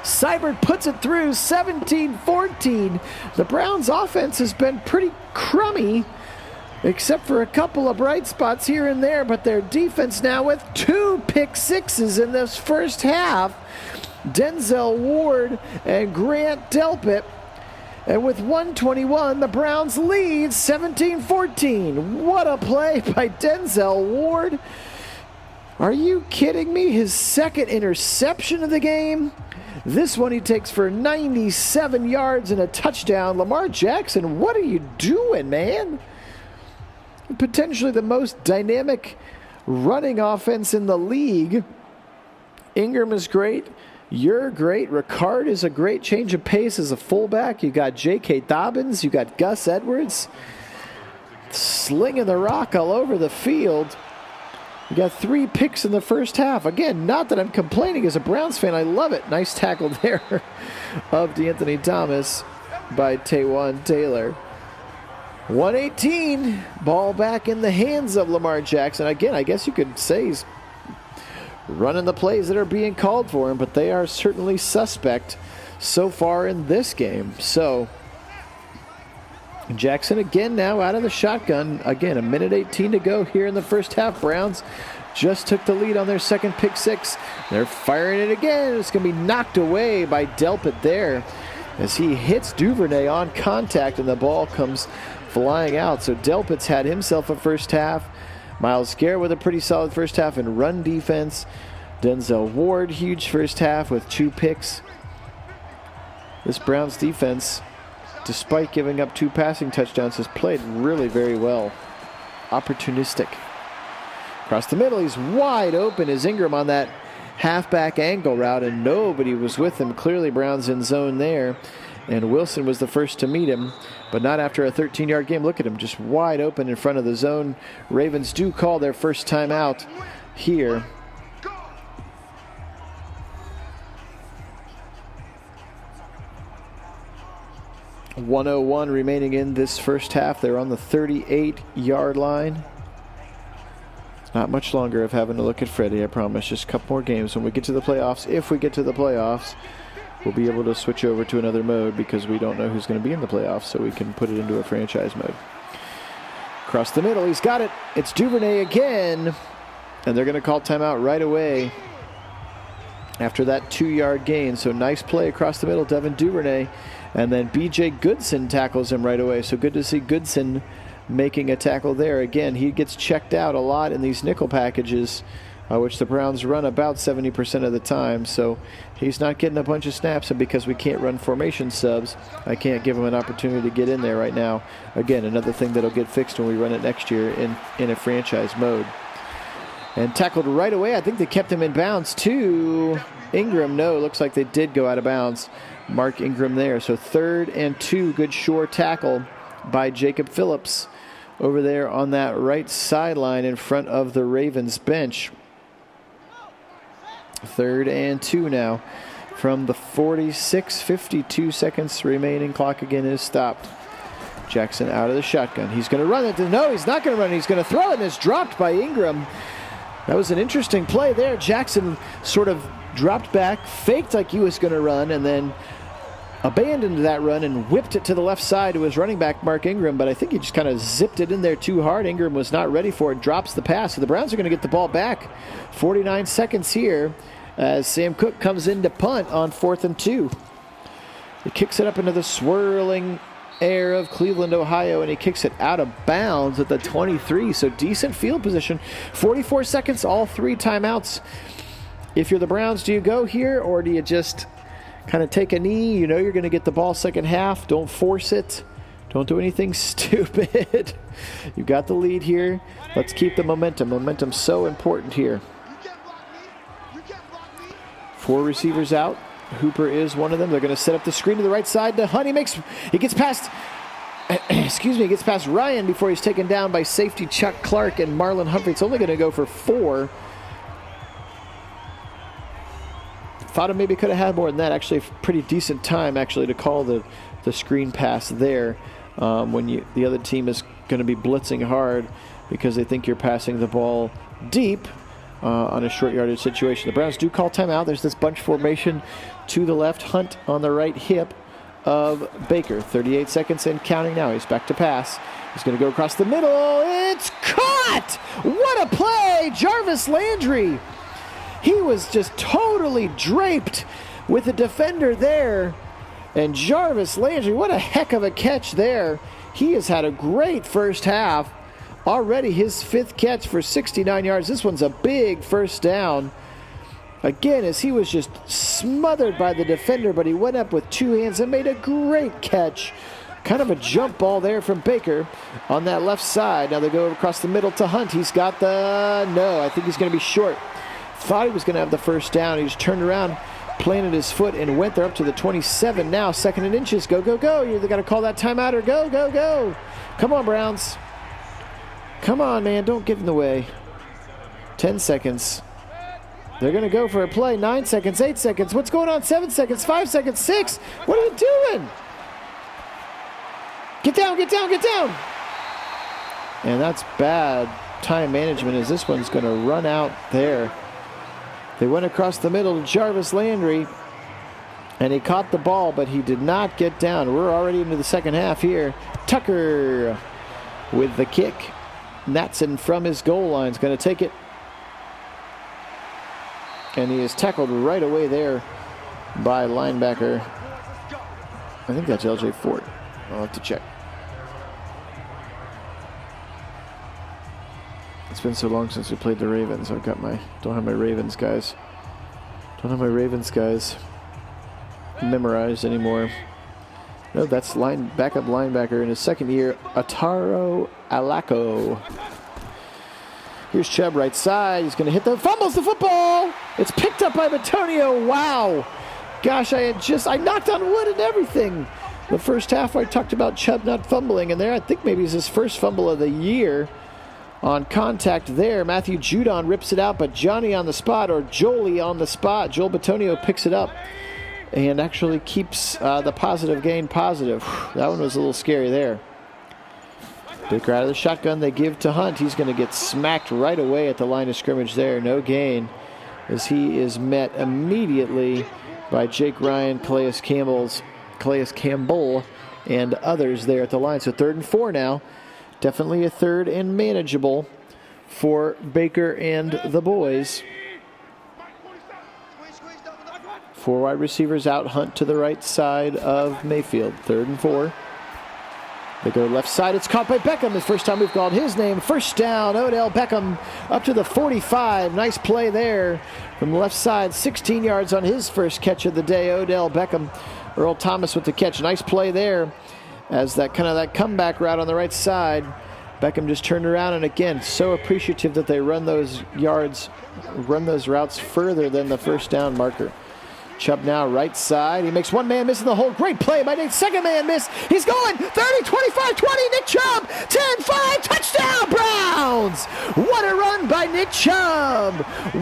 Seibert puts it through, 17-14. The Browns' offense has been pretty crummy, except for a couple of bright spots here and there, but their defense now with 2 pick sixes in this first half. Denzel Ward and Grant Delpit. And with 1:21, the Browns lead 17-14. What a play by Denzel Ward. Are you kidding me? His second interception of the game. This one he takes for 97 yards and a touchdown. Lamar Jackson, what are you doing, man? Potentially the most dynamic running offense in the league. Ingram is great. You're great. Ricard is a great change of pace as a fullback. You got J.K. Dobbins. You got Gus Edwards slinging the rock all over the field. You got 3 picks in the first half. Again, not that I'm complaining as a Browns fan. I love it. Nice tackle there of DeAnthony Thomas by Taywan Taylor. 118. Ball back in the hands of Lamar Jackson. Again, I guess you could say he's running the plays that are being called for him, but they are certainly suspect so far in this game. So Jackson again now out of the shotgun. Again, 1:18 to go here in the first half. Browns just took the lead on their second pick six. They're firing it again. It's going to be knocked away by Delpit there as he hits Duvernay on contact and the ball comes flying out. So Delpit's had himself a first half. Myles Garrett with a pretty solid first half in run defense. Denzel Ward, huge first half with 2 picks. This Browns defense, despite giving up 2 passing touchdowns, has played really very well. Opportunistic. Across the middle, he's wide open as Ingram on that halfback angle route, and nobody was with him. Clearly Browns in zone there, and Wilson was the first to meet him, but not after a 13-yard game. Look at him, just wide open in front of the zone. Ravens do call their first timeout here. .101 remaining in this first half. They're on the 38-yard line. It's not much longer of having to look at Freddie, I promise. Just a couple more games. When we get to the playoffs, if we get to the playoffs, we'll be able to switch over to another mode because we don't know who's going to be in the playoffs, so we can put it into a franchise mode. Across the middle, he's got it. It's Duvernay again, and they're going to call timeout right away after that 2-yard gain. So nice play across the middle, Devin Duvernay. And then B.J. Goodson tackles him right away. So good to see Goodson making a tackle there. Again, he gets checked out a lot in these nickel packages, which the Browns run about 70% of the time. So he's not getting a bunch of snaps, and because we can't run formation subs, I can't give him an opportunity to get in there right now. Again, another thing that'll get fixed when we run it next year in a franchise mode. And tackled right away. I think they kept him in bounds too. Ingram, no, looks like they did go out of bounds. Mark Ingram there. So 3rd and 2, good sure tackle by Jacob Phillips over there on that right sideline in front of the Ravens bench. 3rd and 2 now from the 46, 52 seconds remaining. Clock again is stopped. Jackson out of the shotgun. He's going to run it. No, he's not going to run it. He's going to throw it, and it's dropped by Ingram. That was an interesting play there. Jackson sort of dropped back, faked like he was going to run, and then abandoned that run and whipped it to the left side to his running back, Mark Ingram, but I think he just kind of zipped it in there too hard. Ingram was not ready for it, drops the pass. So the Browns are going to get the ball back. 49 seconds here as Sam Cook comes in to punt on 4th and 2. He kicks it up into the swirling air of Cleveland, Ohio, and he kicks it out of bounds at the 23. So decent field position. 44 seconds, all 3 timeouts. If you're the Browns, do you go here, or do you just kind of take a knee? You know you're going to get the ball second half. Don't force it. Don't do anything stupid. You've got the lead here. Let's keep the momentum. Momentum's so important here. 4 receivers out. Hooper is one of them. They're going to set up the screen to the right side to Hunt. He gets past he gets past Ryan before he's taken down by safety Chuck Clark and Marlon Humphrey. It's only going to go for 4. Thought it maybe could have had more than that. Actually, a pretty decent time actually to call the screen pass there when the other team is going to be blitzing hard because they think you're passing the ball deep. on a short yardage situation. The Browns do call timeout. There's this bunch formation to the left. Hunt on the right hip of Baker. 38 seconds and counting now. He's back to pass. He's going to go across the middle. It's caught! What a play! Jarvis Landry. He was just totally draped with the defender there. And Jarvis Landry, what a heck of a catch there. He has had a great first half. Already his 5th catch for 69 yards. This one's a big first down. Again, as he was just smothered by the defender, but he went up with 2 hands and made a great catch. Kind of a jump ball there from Baker on that left side. Now they go across the middle to Hunt. He's got no, I think he's going to be short. Thought he was going to have the first down. He just turned around, planted his foot, and went there up to the 27 now. 2nd and inches. Go, go, go. You either got to call that timeout or go, go, go. Come on, Browns. Come on, man. Don't get in the way. 10 seconds. They're going to go for a play. 9 seconds, 8 seconds. What's going on? 7 seconds, 5 seconds, 6. What are you doing? Get down, get down, get down. And that's bad time management as this one's going to run out there. They went across the middle to Jarvis Landry, and he caught the ball, but he did not get down. We're already into the second half here. Tucker with the kick. Natson from his goal line is going to take it. And he is tackled right away there by linebacker. I think that's LJ Ford. I'll have to check. It's been so long since we played the Ravens. Don't have my Ravens guys. Don't have my Ravens guys memorized anymore. No, that's backup linebacker in his 2nd year, Ataro Alako. Here's Chubb right side. He's going to hit fumbles the football. It's picked up by Batonio. Wow. Gosh, I knocked on wood and everything. The first half I talked about Chubb not fumbling, and there I think maybe it's his first fumble of the year. On contact there, Matthew Judon rips it out, but Johnny on the spot, or Jolie on the spot. Joel Batonio picks it up and actually keeps the positive gain positive. That one was a little scary there. Baker out of the shotgun, they give to Hunt. He's going to get smacked right away at the line of scrimmage there. No gain as he is met immediately by Jake Ryan, Calais Campbell, and others there at the line. So 3rd and 4 now. Definitely a 3rd and manageable for Baker and the boys. 4 wide receivers out. Hunt to the right side of Mayfield. 3rd and 4. They go left side. It's caught by Beckham. The first time we've called his name. First down. Odell Beckham up to the 45. Nice play there from the left side. 16 yards on his first catch of the day. Odell Beckham. Earl Thomas with the catch. Nice play there. As that comeback route on the right side, Beckham just turned around, and again, so appreciative that they run those routes further than the first down marker. Chubb now right side. He makes one man miss in the hole. Great play by Nate. Second man miss. He's going 30, 25, 20. Nick Chubb, 10, 5, touchdown Browns. What a run by Nick Chubb.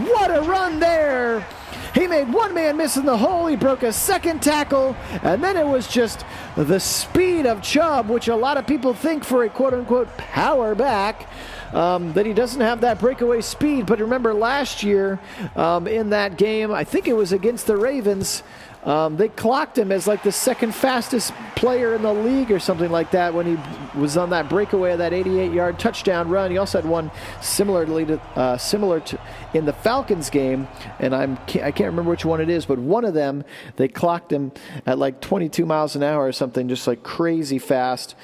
What a run there. He made one man miss in the hole. He broke a second tackle. And then it was just the speed of Chubb, which a lot of people think for a quote-unquote power back, that he doesn't have that breakaway speed. But remember last year in that game, I think it was against the Ravens, they clocked him as like the 2nd fastest player in the league or something like that when he was on that breakaway of that 88-yard touchdown run. He also had one similar to in the Falcons game, and I can't remember which one it is, but one of them, they clocked him at like 22 miles an hour or something, just like crazy fast,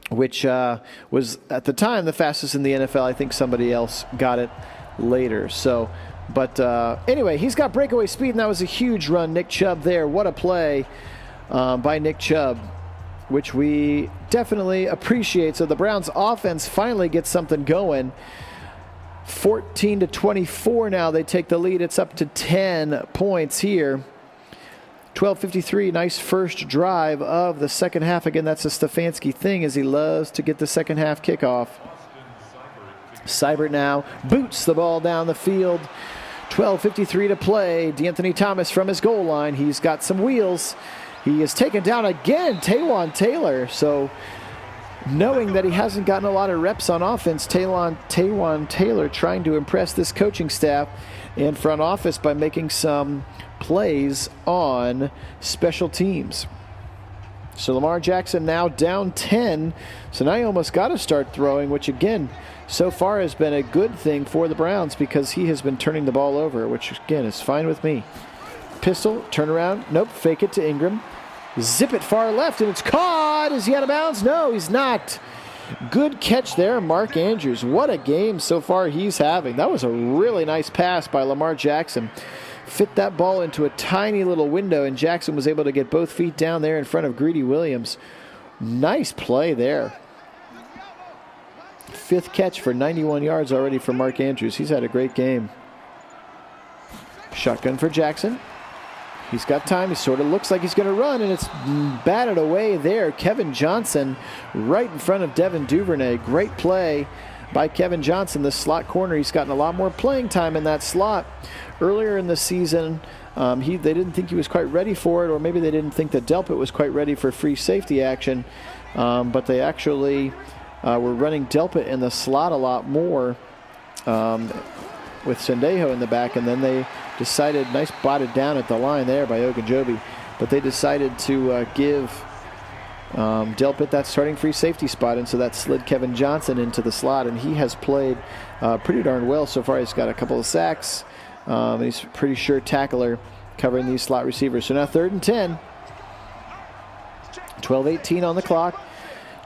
which was at the time the fastest in the NFL. I think somebody else got it later. So, but anyway, he's got breakaway speed, and that was a huge run. Nick Chubb there. What a play by Nick Chubb, which we definitely appreciate. So the Browns offense finally gets something going. 14-24 now. They take the lead. It's up to 10 points here. 12:53, nice first drive of the second half. Again, that's a Stefanski thing, as he loves to get the second half kickoff. Seibert now boots the ball down the field. 12:53 to play. D'Anthony Thomas from his goal line. He's got some wheels. He is taken down again, Taywan Taylor. So Knowing that he hasn't gotten a lot of reps on offense, Taywan Taylor trying to impress this coaching staff and front office by making some plays on special teams. So Lamar Jackson now down 10. So now he almost got to start throwing, which again, so far has been a good thing for the Browns because he has been turning the ball over, which again is fine with me. Pistol, turn around, nope, fake it to Ingram. Zip it far left, and it's caught. Is he out of bounds? No, he's not. Good catch there, Mark Andrews. What a game so far he's having. That was a really nice pass by Lamar Jackson. Fit that ball into a tiny little window, and Jackson was able to get both feet down there in front of Greedy Williams. Nice play there. 5th catch for 91 yards already for Mark Andrews. He's had a great game. Shotgun for Jackson. He's got time. He sort of looks like he's going to run, and it's batted away there. Kevin Johnson right in front of Devin Duvernay. Great play by Kevin Johnson, the slot corner. He's gotten a lot more playing time in that slot. Earlier in the season, they didn't think he was quite ready for it, or maybe they didn't think that Delpit was quite ready for free safety action, but they actually were running Delpit in the slot a lot more with Sendejo in the back, and then they decided, nice botted down at the line there by Ogunjobi, but they decided to give Delpit that starting free safety spot, and so that slid Kevin Johnson into the slot, and he has played pretty darn well so far. He's got a couple of sacks, and he's a pretty sure tackler covering these slot receivers. So now 3rd and 10. 12:18 on the clock.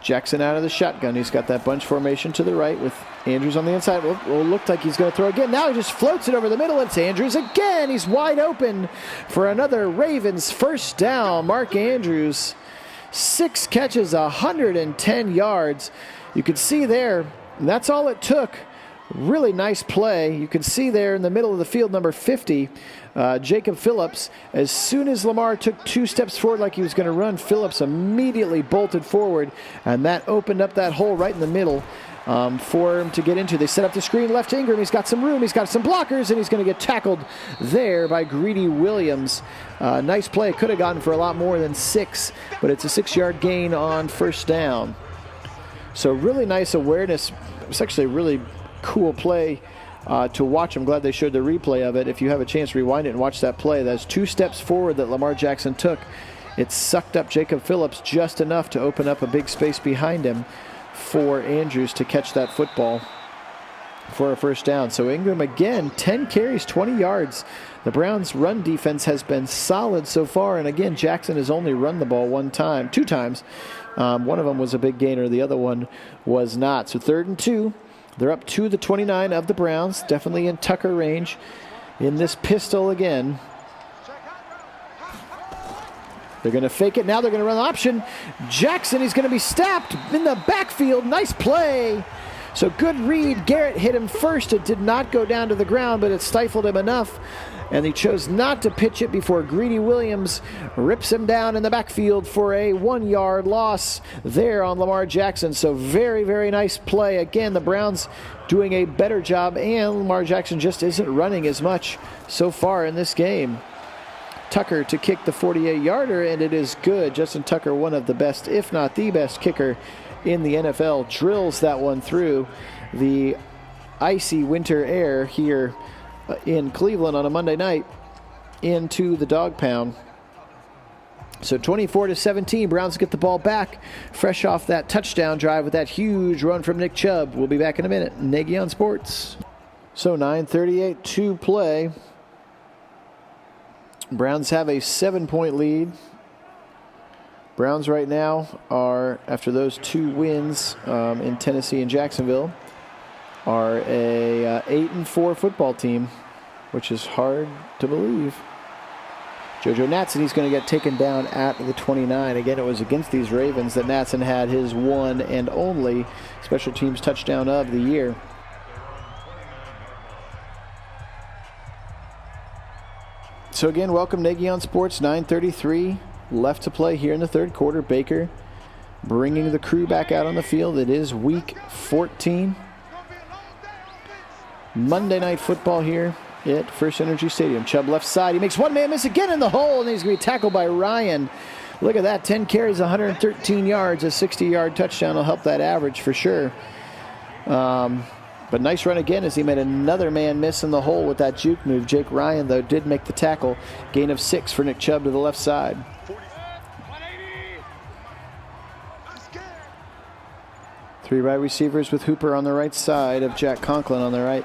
Jackson out of the shotgun. He's got that bunch formation to the right with Andrews on the inside. Well, looked like he's going to throw again. Now he just floats it over the middle. It's Andrews again. He's wide open for another Ravens first down. Mark Andrews, 6 catches, 110 yards. You can see there, that's all it took. Really nice play. You can see there in the middle of the field, number 50, Jacob Phillips. As soon as Lamar took 2 steps forward like he was going to run, Phillips immediately bolted forward, and that opened up that hole right in the middle for him to get into. They set up the screen left to Ingram. He's got some room. He's got some blockers, and he's going to get tackled there by Greedy Williams. Nice play. Could have gotten for a lot more than 6, but it's a 6-yard gain on first down. So really nice awareness. It's actually a really cool play to watch. I'm glad they showed the replay of it. If you have a chance, rewind it and watch that play. That's 2 steps forward that Lamar Jackson took. It sucked up Jacob Phillips just enough to open up a big space behind him for Andrews to catch that football for a first down. So Ingram again, 10 carries, 20 yards. The Browns' run defense has been solid so far, and again, Jackson has only run the ball 2 times. One of them was a big gainer. The other one was not. So 3rd and 2. They're up to the 29 of the Browns, definitely in Tucker range in this pistol again. They're going to fake it. Now they're going to run the option. Jackson, he's going to be stopped in the backfield. Nice play. So good read. Garrett hit him first. It did not go down to the ground, but it stifled him enough, and he chose not to pitch it before Greedy Williams rips him down in the backfield for a 1-yard loss there on Lamar Jackson. So very, very nice play. Again, the Browns doing a better job, and Lamar Jackson just isn't running as much so far in this game. Tucker to kick the 48-yarder, and it is good. Justin Tucker, one of the best, if not the best kicker in the NFL, drills that one through the icy winter air here in Cleveland on a Monday night into the dog pound. So 24-17, Browns get the ball back, fresh off that touchdown drive with that huge run from Nick Chubb. We'll be back in a minute. Nagy on Sports. So 9:38 to play. Browns have a 7-point lead. Browns right now are, after those 2 wins in Tennessee and Jacksonville, are a 8-4 football team, which is hard to believe. JoJo Natson, he's going to get taken down at the 29. Again, it was against these Ravens that Natson had his one and only special teams touchdown of the year. So again, welcome Nagy on Sports. 9:33 left to play here in the 3rd quarter. Baker bringing the crew back out on the field. It is week 14. Monday Night Football here at First Energy Stadium. Chubb left side. He makes one man miss again in the hole, and he's going to be tackled by Ryan. Look at that, 10 carries, 113 yards. A 60-yard touchdown will help that average for sure. But nice run again as he made another man miss in the hole with that juke move. Jake Ryan, though, did make the tackle. Gain of 6 for Nick Chubb to the left side. 3 wide receivers with Hooper on the right side of Jack Conklin on the right.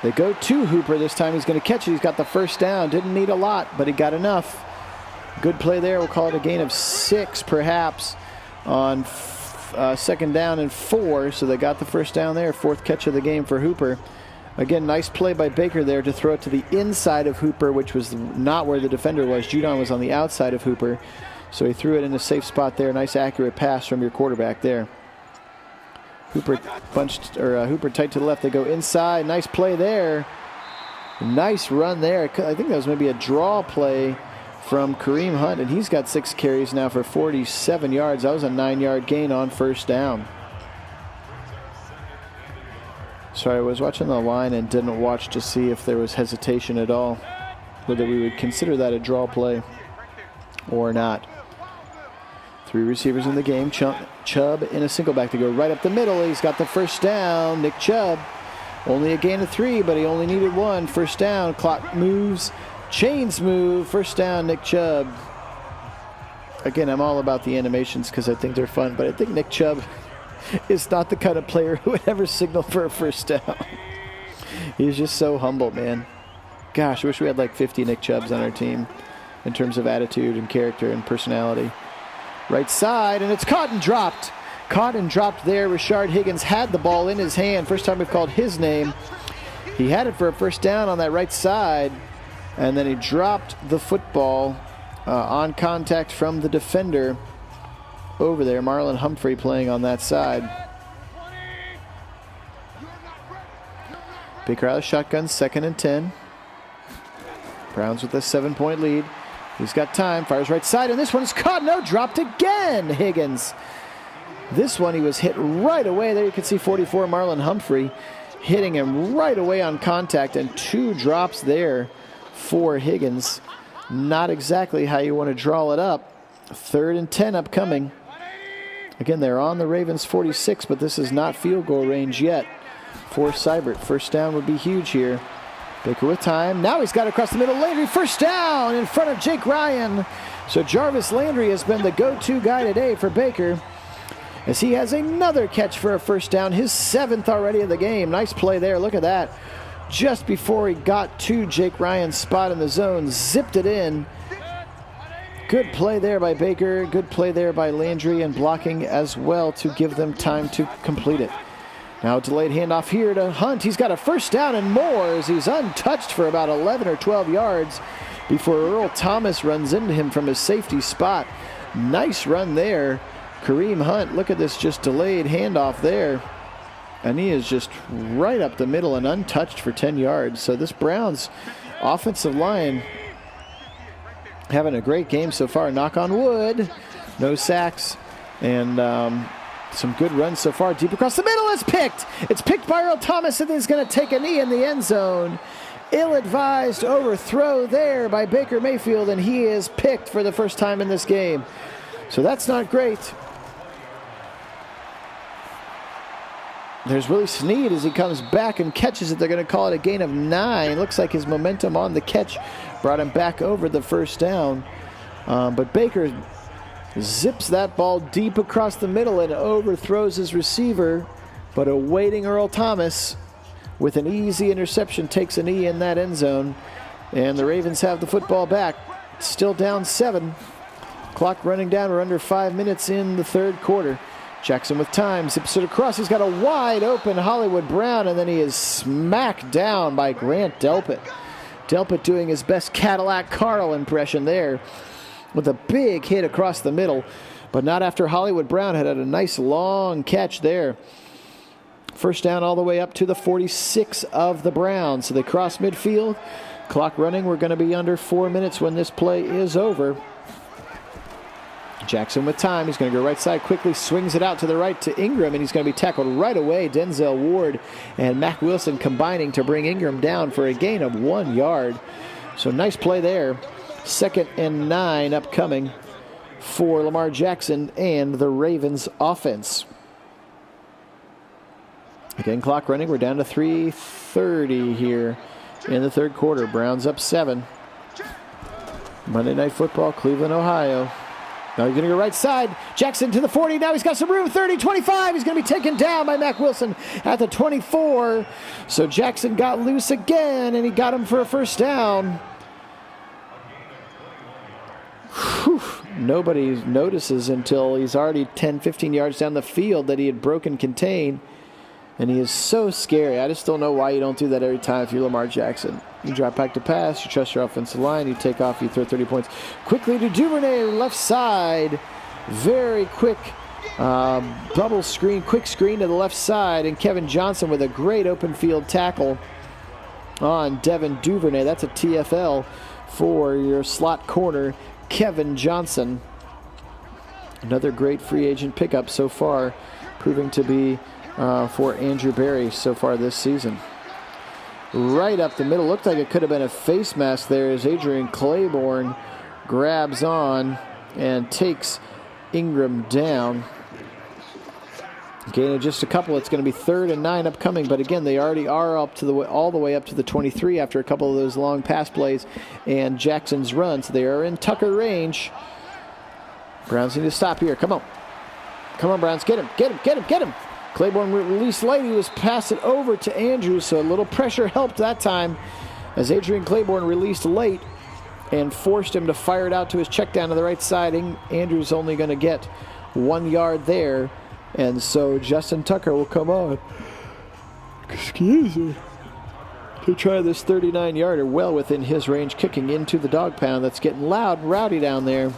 They go to Hooper this time. He's going to catch it. He's got the first down. Didn't need a lot, but he got enough. Good play there. We'll call it a gain of 6 perhaps on second down and 4. So they got the first down there. 4th catch of the game for Hooper. Again, nice play by Baker there to throw it to the inside of Hooper, which was not where the defender was. Judon was on the outside of Hooper. So he threw it in a safe spot there. Nice accurate pass from your quarterback there. Hooper Hooper tight to the left. They go inside. Nice play there. Nice run there. I think that was maybe a draw play from Kareem Hunt, and he's got 6 carries now for 47 yards. That was a 9-yard gain on first down. Sorry, I was watching the line and didn't watch to see if there was hesitation at all, whether we would consider that a draw play or not. 3 receivers in the game. Chubb in a single back to go right up the middle. He's got the first down. Nick Chubb, only a gain of 3, but he only needed 1. First down. Clock moves. Chains move. First down, Nick Chubb. Again, I'm all about the animations because I think they're fun, but I think Nick Chubb is not the kind of player who would ever signal for a first down. He's just so humble, man. Gosh, I wish we had like 50 Nick Chubbs on our team in terms of attitude and character and personality. Right side, and it's caught and dropped. Caught and dropped there. Rashard Higgins had the ball in his hand. First time we've called his name. He had it for a first down on that right side, and then he dropped the football on contact from the defender over there. Marlon Humphrey playing on that side. Baker out of shotgun, 2nd and 10. Browns with a 7-point lead. He's got time, fires right side, and this one's caught. No, dropped again, Higgins. This one he was hit right away. There you can see 44, Marlon Humphrey, hitting him right away on contact, and 2 drops there for Higgins. Not exactly how you want to draw it up. 3rd and 10 upcoming. Again, they're on the Ravens 46, but this is not field goal range yet for Seibert. First down would be huge here. Baker with time. Now he's got it across the middle. Landry, first down in front of Jake Ryan. So Jarvis Landry has been the go-to guy today for Baker, as he has another catch for a first down, his 7th already of the game. Nice play there. Look at that. Just before he got to Jake Ryan's spot in the zone, zipped it in. Good play there by Baker. Good play there by Landry, and blocking as well to give them time to complete it. Now delayed handoff here to Hunt. He's got a first down and more as he's untouched for about 11 or 12 yards before Earl Thomas runs into him from his safety spot. Nice run there. Kareem Hunt, look at this, just delayed handoff there. And he is just right up the middle and untouched for 10 yards. So this Browns offensive line having a great game so far. Knock on wood. No sacks. And some good runs so far. Deep across the middle. It's picked. It's picked by Earl Thomas, and he's going to take a knee in the end zone. Ill-advised overthrow there by Baker Mayfield, and he is picked for the first time in this game. So that's not great. There's Willie Snead as he comes back and catches it. They're going to call it a gain of 9. Looks like his momentum on the catch brought him back over the first down. But Baker zips that ball deep across the middle and overthrows his receiver. But awaiting Earl Thomas with an easy interception, takes a knee in that end zone. And the Ravens have the football back. Still down 7. Clock running down. We're under 5 minutes in the third quarter. Jackson with time, zips it across. He's got a wide open Hollywood Brown, and then he is smacked down by Grant Delpit. Delpit doing his best Cadillac Carl impression there with a big hit across the middle, but not after Hollywood Brown had a nice long catch there. First down all the way up to the 46 of the Browns. So they cross midfield. Clock running. We're going to be under 4 minutes when this play is over. Jackson with time. He's going to go right side quickly, swings it out to the right to Ingram, and he's going to be tackled right away. Denzel Ward and Mac Wilson combining to bring Ingram down for a gain of 1 yard. So nice play there 2nd and 9 upcoming for Lamar Jackson and the Ravens offense. Again, clock running. We're down to 3:30 here in the third quarter. Browns up 7. Monday Night Football, Cleveland, Ohio. Now he's going to go right side. Jackson to the 40. Now he's got some room. 30, 25. He's going to be taken down by Mack Wilson at the 24. So Jackson got loose again, and he got him for a first down. Whew. Nobody notices until he's already 10, 15 yards down the field that he had broken contain. And he is so scary. I just don't know why you don't do that every time if you're Lamar Jackson. You drop back to pass, you trust your offensive line, you take off, you throw 30 points. Quickly to Duvernay, left side. Very quick bubble screen, quick screen to the left side. And Kevin Johnson with a great open field tackle on Devin Duvernay. That's a TFL for your slot corner, Kevin Johnson. Another great free agent pickup so far, proving to be for Andrew Berry so far this season. Right up the middle. Looked like it could have been a face mask there as Adrian Claiborne grabs on and takes Ingram down. Gain of just a couple. It's going to be 3rd and 9 upcoming. But again, they already are up to all the way up to the 23 after a couple of those long pass plays and Jackson's run. So they are in Tucker range. Browns need to stop here. Come on. Come on, Browns. Get him. Get him. Get him. Get him. Claiborne released late. He was passed it over to Andrews, so a little pressure helped that time as Adrian Claiborne released late and forced him to fire it out to his check down to the right side. Andrews only going to get 1 yard there, and so Justin Tucker will come on. Excuse me. To try this 39-yarder well within his range, kicking into the dog pound. That's getting loud and rowdy down there.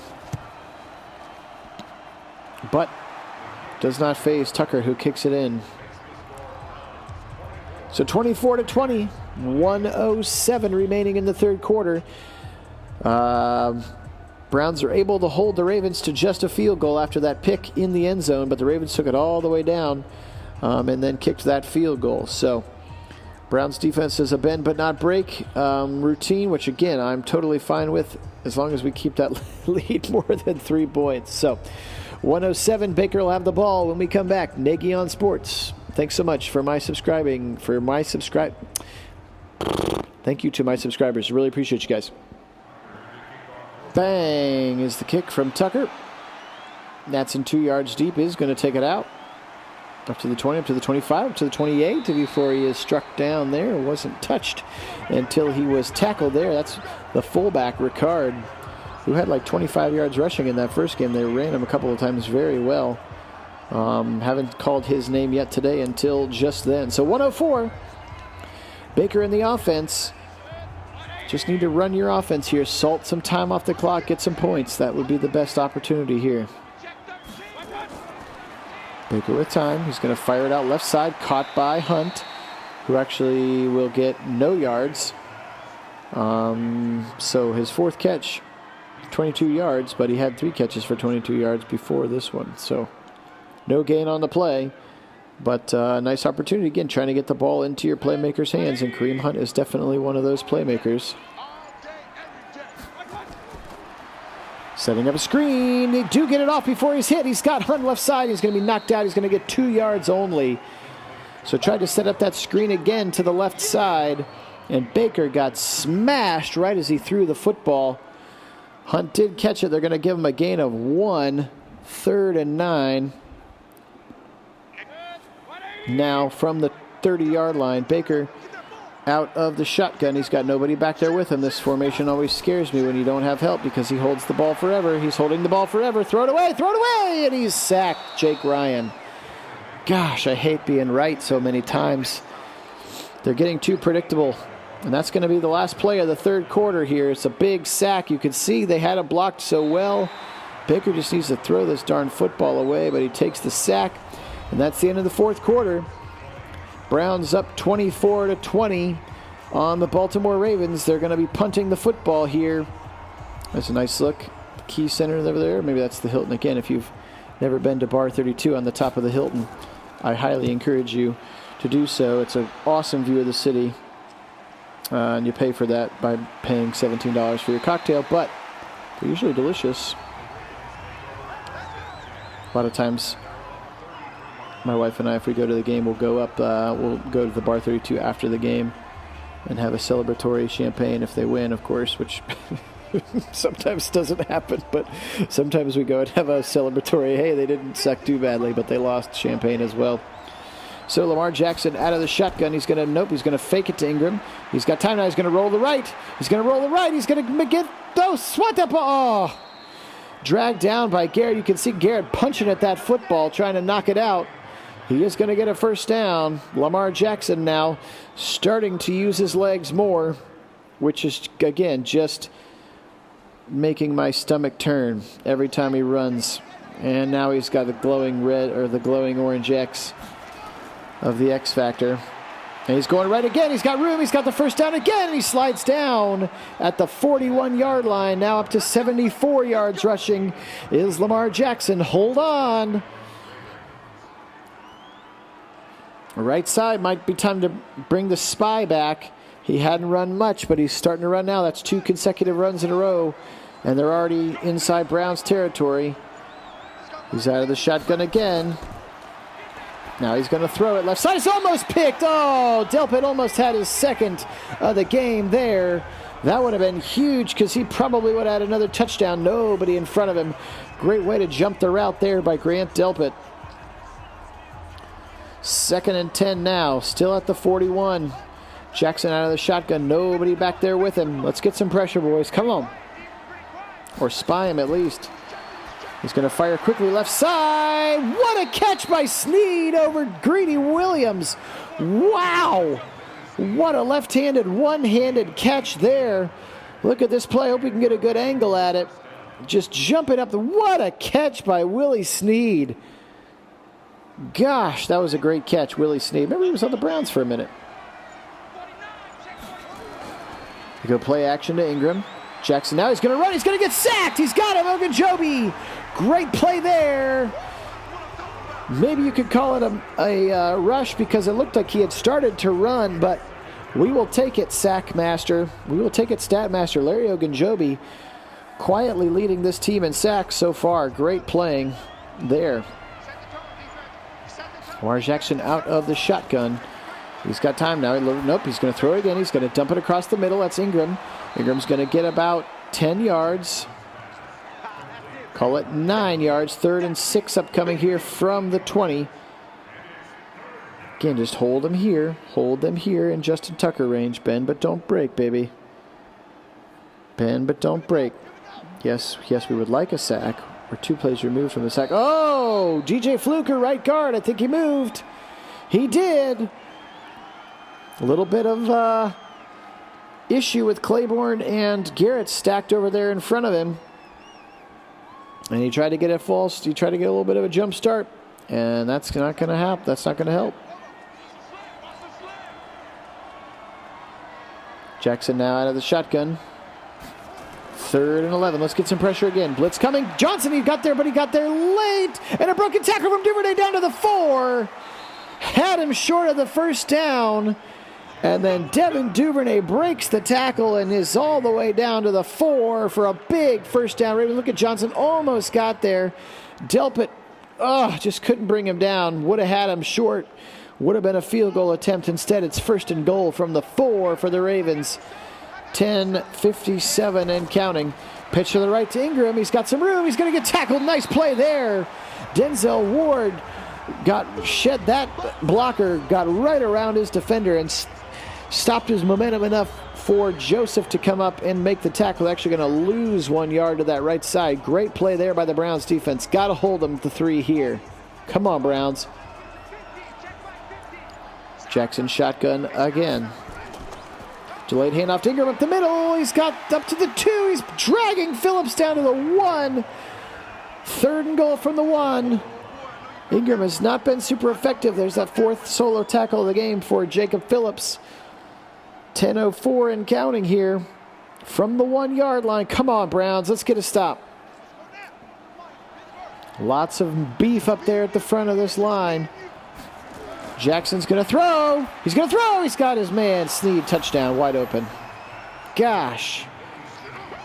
But does not phase Tucker, who kicks it in. So 24-20, 1:07 remaining in the third quarter. Browns are able to hold the Ravens to just a field goal after that pick in the end zone, but the Ravens took it all the way down and then kicked that field goal. So Browns defense is a bend but not break routine, which again I'm totally fine with as long as we keep that lead more than 3 points. So 1:07, Baker will have the ball when we come back. Nagy on Sports. Thanks so much for Thank you to my subscribers. Really appreciate you guys. Bang is the kick from Tucker. That's in 2 yards deep. Is going to take it out. Up to the 20, up to the 25, up to the 28 before he is struck down there. Wasn't touched until he was tackled there. That's the fullback, Ricard, who had like 25 yards rushing in that first game. They ran him a couple of times very well. Haven't called his name yet today until just then. So 1:04. Baker in the offense. Just need to run your offense here. Salt some time off the clock. Get some points. That would be the best opportunity here. Baker with time. He's going to fire it out left side. Caught by Hunt, who actually will get no yards. So his fourth catch, 22 yards, but he had 3 catches for 22 yards before this one. So no gain on the play, but nice opportunity. Again, trying to get the ball into your playmakers' hands, and Kareem Hunt is definitely one of those playmakers. Setting up a screen. They do get it off before he's hit. He's got Hunt left side. He's going to be knocked out. He's going to get 2 yards only. So tried to set up that screen again to the left side, and Baker got smashed right as he threw the football. Hunt did catch it. They're going to give him a gain of 1, 3rd and 9. Now from the 30-yard line, Baker out of the shotgun. He's got nobody back there with him. This formation always scares me when you don't have help because he holds the ball forever. He's holding the ball forever. Throw it away, and he's sacked, Jake Ryan. Gosh, I hate being right so many times. They're getting too predictable. And that's going to be the last play of the third quarter here. It's a big sack. You can see they had it blocked so well. Baker just needs to throw this darn football away, but he takes the sack. And that's the end of the fourth quarter. Browns up 24-20 on the Baltimore Ravens. They're going to be punting the football here. That's a nice look. Key Center over there. Maybe that's the Hilton again. If you've never been to Bar 32 on the top of the Hilton, I highly encourage you to do so. It's an awesome view of the city. And you pay for that by paying $17 for your cocktail, but they're usually delicious. A lot of times, my wife and I, if we go to the game, we'll go to the Bar 32 after the game and have a celebratory champagne if they win, of course, which sometimes doesn't happen, but sometimes we go and have a celebratory, hey, they didn't suck too badly, but they lost champagne as well. So Lamar Jackson out of the shotgun. He's going to fake it to Ingram. He's got time now. He's going to roll the right. He's going to get those. Swat that ball. Oh. Dragged down by Garrett. You can see Garrett punching at that football, trying to knock it out. He is going to get a first down. Lamar Jackson now starting to use his legs more, which is, again, just making my stomach turn every time he runs. And now he's got the glowing red or the glowing orange X of the X Factor. And he's going right again. He's got room. He's got the first down again. And he slides down at the 41-yard line. Now up to 74 yards rushing is Lamar Jackson. Hold on. Right side might be time to bring the spy back. He hadn't run much, but he's starting to run now. That's 2 consecutive runs in a row. And they're already inside Browns territory. He's out of the shotgun again. Now he's going to throw it left side. It's almost picked. Oh, Delpit almost had his second of the game there. That would have been huge because he probably would have had another touchdown. Nobody in front of him. Great way to jump the route there by Grant Delpit. 2nd and 10 now. Still at the 41. Jackson out of the shotgun. Nobody back there with him. Let's get some pressure, boys. Come on. Or spy him at least. He's going to fire quickly left side. What a catch by Snead over Greedy Williams. Wow. What a left-handed, one-handed catch there. Look at this play. Hope we can get a good angle at it. Just jumping up. What a catch by Willie Snead. Gosh, that was a great catch, Willie Snead. Remember he was on the Browns for a minute. You go play action to Ingram. Jackson now he's going to run. He's going to get sacked. He's got him. Ogunjobi. Great play there. Maybe you could call it a rush because it looked like he had started to run, but we will take it, Sack Master. We will take it, Stat Master. Larry Ogunjobi quietly leading this team in sacks so far. Great playing there. Lamar Jackson out of the shotgun. He's got time now. Nope, he's going to throw it again. He's going to dump it across the middle. That's Ingram. Ingram's going to get about 10 yards. Call it 9 yards. 3rd and 6 upcoming here from the 20. Again, just hold them here. Hold them here in Justin Tucker range. Bend but don't break, baby. Bend but don't break. Yes, we would like a sack. We're 2 plays removed from the sack. Oh, DJ Fluker, right guard. I think he moved. He did. A little bit of issue with Claiborne and Garrett stacked over there in front of him. And he tried to get he tried to get a little bit of a jump start. And that's not going to happen. That's not going to help. Jackson now out of the shotgun. 3rd and 11. Let's get some pressure again. Blitz coming. Johnson, he got there, but he got there late. And a broken tackle from Duvernay down to the 4. Had him short of the first down. And then Devin Duvernay breaks the tackle and is all the way down to the 4 for a big first down. Look at Johnson. Almost got there. Delpit, just couldn't bring him down. Would have had him short. Would have been a field goal attempt. Instead, it's 1st and goal from the 4 for the Ravens. 10:57 and counting. Pitch to the right to Ingram. He's got some room. He's going to get tackled. Nice play there. Denzel Ward shed that blocker, got right around his defender and stopped his momentum enough for Joseph to come up and make the tackle. Actually going to lose 1 yard to that right side. Great play there by the Browns defense. Got to hold them to 3 here. Come on, Browns. Jackson shotgun again. Delayed handoff to Ingram up the middle. He's got up to the 2. He's dragging Phillips down to the 1. 3rd and goal from the 1. Ingram has not been super effective. There's that 4th solo tackle of the game for Jacob Phillips. 10:04 and counting here from the 1 yard line. Come on, Browns. Let's get a stop. Lots of beef up there at the front of this line. Jackson's going to throw. He's going to throw. He's got his man. Snead, touchdown, wide open. Gosh.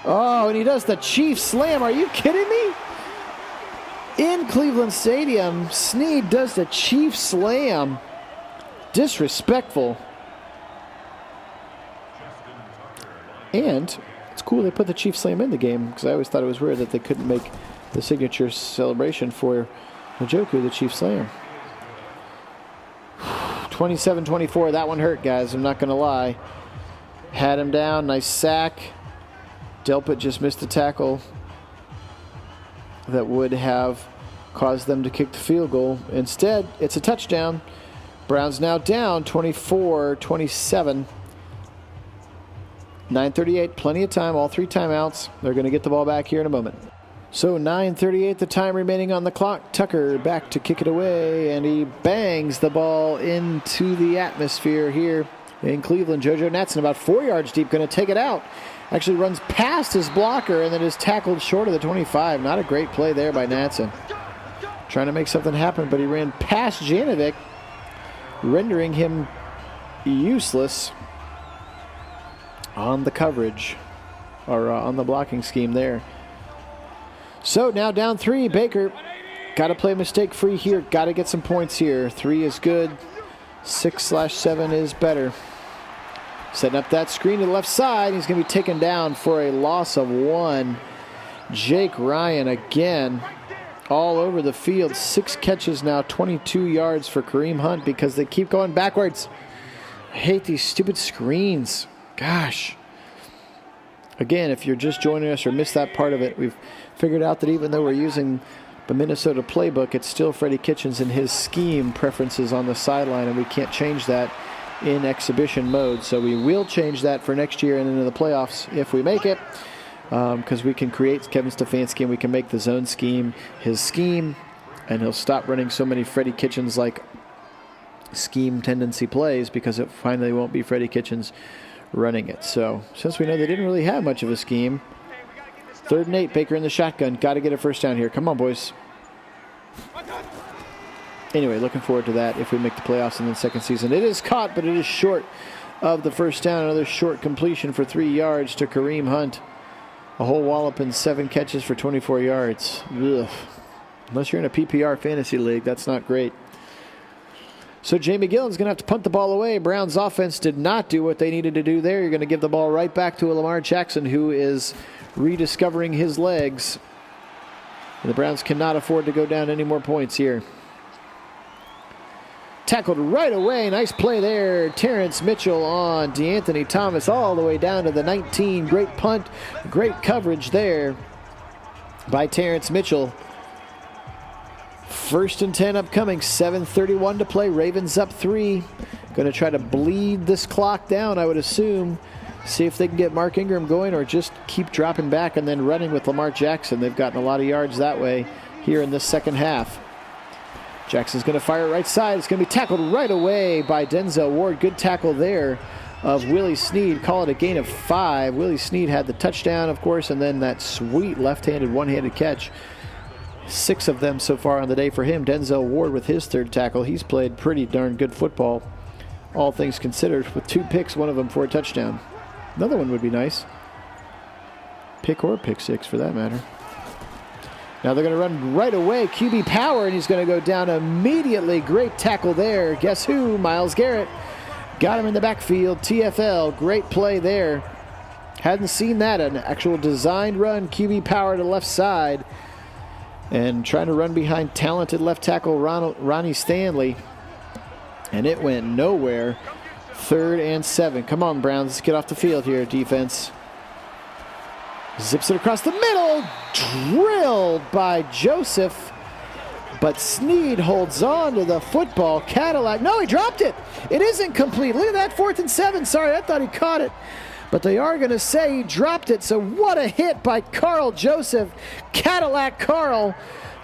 Oh, and he does the Chief Slam. Are you kidding me? In Cleveland Stadium, Snead does the Chief Slam. Disrespectful. And it's cool they put the Chief Slam in the game, because I always thought it was weird that they couldn't make the signature celebration for Njoku the Chief Slam. 27-24, that one hurt, guys. I'm not going to lie. Had him down, nice sack. Delpit just missed a tackle that would have caused them to kick the field goal. Instead, it's a touchdown. Browns now down 24-27. 9:38, plenty of time, all 3 timeouts. They're going to get the ball back here in a moment. So 9:38, the time remaining on the clock. Tucker back to kick it away, and he bangs the ball into the atmosphere here in Cleveland. JoJo Natson about 4 yards deep, going to take it out. Actually runs past his blocker and then is tackled short of the 25. Not a great play there by Natson. Trying to make something happen, but he ran past Janovic, rendering him useless on the coverage, or on the blocking scheme there. So now down 3, Baker. Got to play mistake-free here. Got to get some points here. 3 is good. 6/7 is better. Setting up that screen to the left side. He's going to be taken down for a loss of 1. Jake Ryan again all over the field. 6 catches now, 22 yards for Kareem Hunt because they keep going backwards. I hate these stupid screens. Gosh. Again, if you're just joining us or missed that part of it, we've figured out that even though we're using the Minnesota playbook, it's still Freddie Kitchens and his scheme preferences on the sideline, and we can't change that in exhibition mode. So we will change that for next year and into the playoffs if we make it, because we can create Kevin Stefanski and we can make the zone scheme his scheme, and he'll stop running so many Freddie Kitchens-like scheme tendency plays because it finally won't be Freddie Kitchens running it. So since we know they didn't really have much of a scheme, 3rd and 8, Baker in the shotgun. Got to get a first down here. Come on, boys. Anyway, looking forward to that if we make the playoffs in the second season. It is caught, but it is short of the first down. Another short completion for 3 yards to Kareem Hunt. A whole wallop and 7 catches for 24 yards. Ugh. Unless you're in a PPR fantasy league, that's not great. So Jamie Gillen's going to have to punt the ball away. Browns offense did not do what they needed to do there. You're going to give the ball right back to Lamar Jackson, who is rediscovering his legs. And the Browns cannot afford to go down any more points here. Tackled right away. Nice play there. Terrence Mitchell on DeAnthony Thomas all the way down to the 19. Great punt. Great coverage there by Terrence Mitchell. 1st and 10 upcoming. 7:31 to play. Ravens up 3. Going to try to bleed this clock down, I would assume. See if they can get Mark Ingram going or just keep dropping back and then running with Lamar Jackson. They've gotten a lot of yards that way here in this second half. Jackson's going to fire right side. It's going to be tackled right away by Denzel Ward. Good tackle there of Willie Snead. Call it a gain of 5. Willie Snead had the touchdown, of course, and then that sweet left-handed one-handed catch. 6 of them so far on the day for him. Denzel Ward with his 3rd tackle. He's played pretty darn good football, all things considered, with 2 picks, one of them for a touchdown. Another one would be nice. Pick or pick 6 for that matter. Now they're going to run right away. QB power, and he's going to go down immediately. Great tackle there. Guess who? Myles Garrett. Got him in the backfield. TFL. Great play there. Hadn't seen that. An actual designed run. QB power to left side. And trying to run behind talented left tackle Ronnie Stanley. And it went nowhere. 3rd and 7. Come on, Browns. Let's get off the field here, defense. Zips it across the middle. Drilled by Joseph. But Snead holds on to the football. Cadillac. No, he dropped it. It isn't complete. Look at that, 4th and 7. Sorry, I thought he caught it. But they are going to say he dropped it. So what a hit by Carl Joseph. Cadillac Carl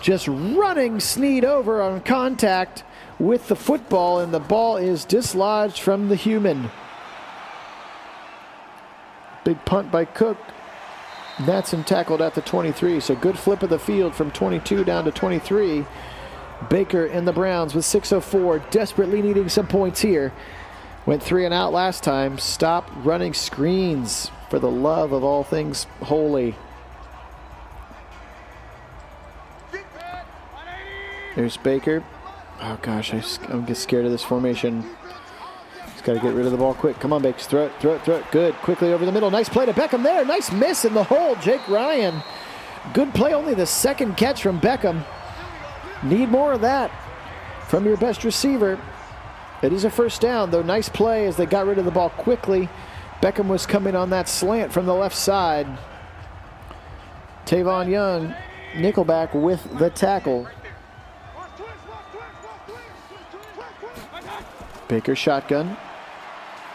just running Snead over on contact with the football, and the ball is dislodged from the human. Big punt by Cook. Natson tackled at the 23, so good flip of the field from 22 down to 23. Baker and the Browns with 6:04, desperately needing some points here. Went 3 and out last time. Stop running screens, for the love of all things holy. There's Baker. Oh gosh, I'm get scared of this formation. He's got to get rid of the ball quick. Come on, Baker. Throw it. Good. Quickly over the middle. Nice play to Beckham there. Nice miss in the hole. Jake Ryan. Good play. Only the second catch from Beckham. Need more of that from your best receiver. It is a first down, though. Nice play as they got rid of the ball quickly. Beckham was coming on that slant from the left side. Tavon Young, nickelback with the tackle. Baker shotgun.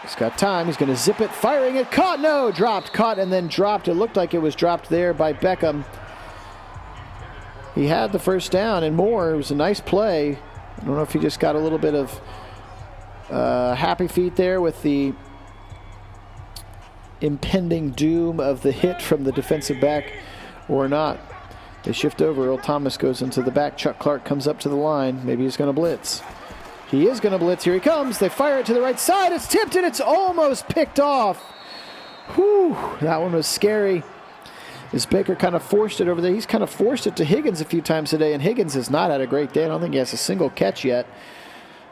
He's got time. He's going to zip it. Firing it. Caught. No. Dropped. Caught and then dropped. It looked like it was dropped there by Beckham. He had the first down and more. It was a nice play. I don't know if he just got a little bit of happy feet there with the impending doom of the hit from the defensive back or not. They shift over. Earl Thomas goes into the back. Chuck Clark comes up to the line. Maybe he's going to blitz. He is going to blitz. Here he comes. They fire it to the right side. It's tipped and it's almost picked off. Whew, that one was scary. As Baker kind of forced it over there. He's kind of forced it to Higgins a few times today, and Higgins has not had a great day. I don't think he has a single catch yet.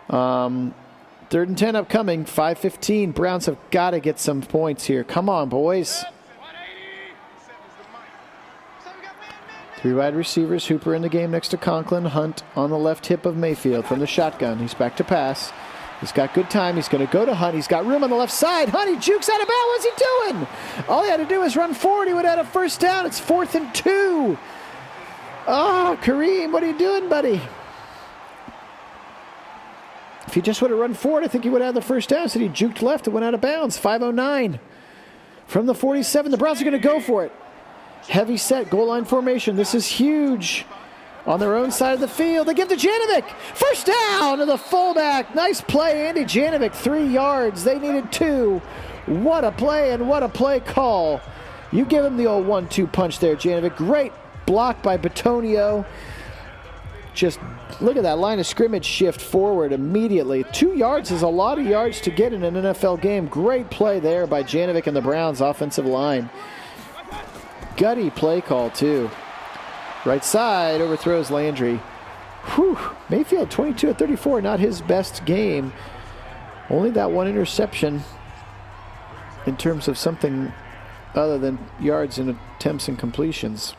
3rd and 10 upcoming. 5:15. Browns have got to get some points here. Come on, boys. 3 wide receivers. Hooper in the game next to Conklin. Hunt on the left hip of Mayfield from the shotgun. He's back to pass. He's got good time. He's going to go to Hunt. He's got room on the left side. Hunt, he jukes out of bounds. What's he doing? All he had to do was run forward. He would have had a first down. It's 4th and 2. Oh, Kareem, what are you doing, buddy? If he just would have run forward, I think he would have had the first down. Instead, he juked left and went out of bounds. 5:09 from the 47. The Browns are going to go for it. Heavy set, goal line formation. This is huge. On their own side of the field, they give to Janovic. First down to the fullback. Nice play, Andy Janovic, 3 yards. They needed 2. What a play and what a play call. You give him the old 1-2 punch there, Janovic. Great block by Batonio. Just look at that line of scrimmage shift forward immediately. 2 yards is a lot of yards to get in an NFL game. Great play there by Janovic and the Browns offensive line. Gutty play call, too. Right side, overthrows Landry. Whew. Mayfield, 22 of 34, not his best game. Only that one interception in terms of something other than yards and attempts and completions.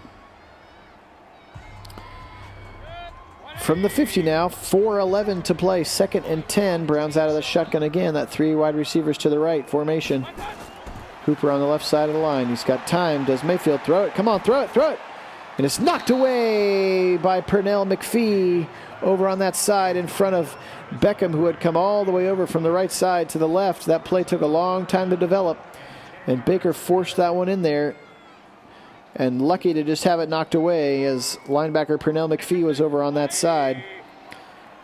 From the 50 now, 4:11 to play, 2nd and 10. Browns out of the shotgun again. That 3 wide receivers to the right formation. Hooper on the left side of the line. He's got time. Does Mayfield throw it? Come on, throw it. And it's knocked away by Pernell McPhee over on that side in front of Beckham, who had come all the way over from the right side to the left. That play took a long time to develop, and Baker forced that one in there. And lucky to just have it knocked away as linebacker Pernell McPhee was over on that side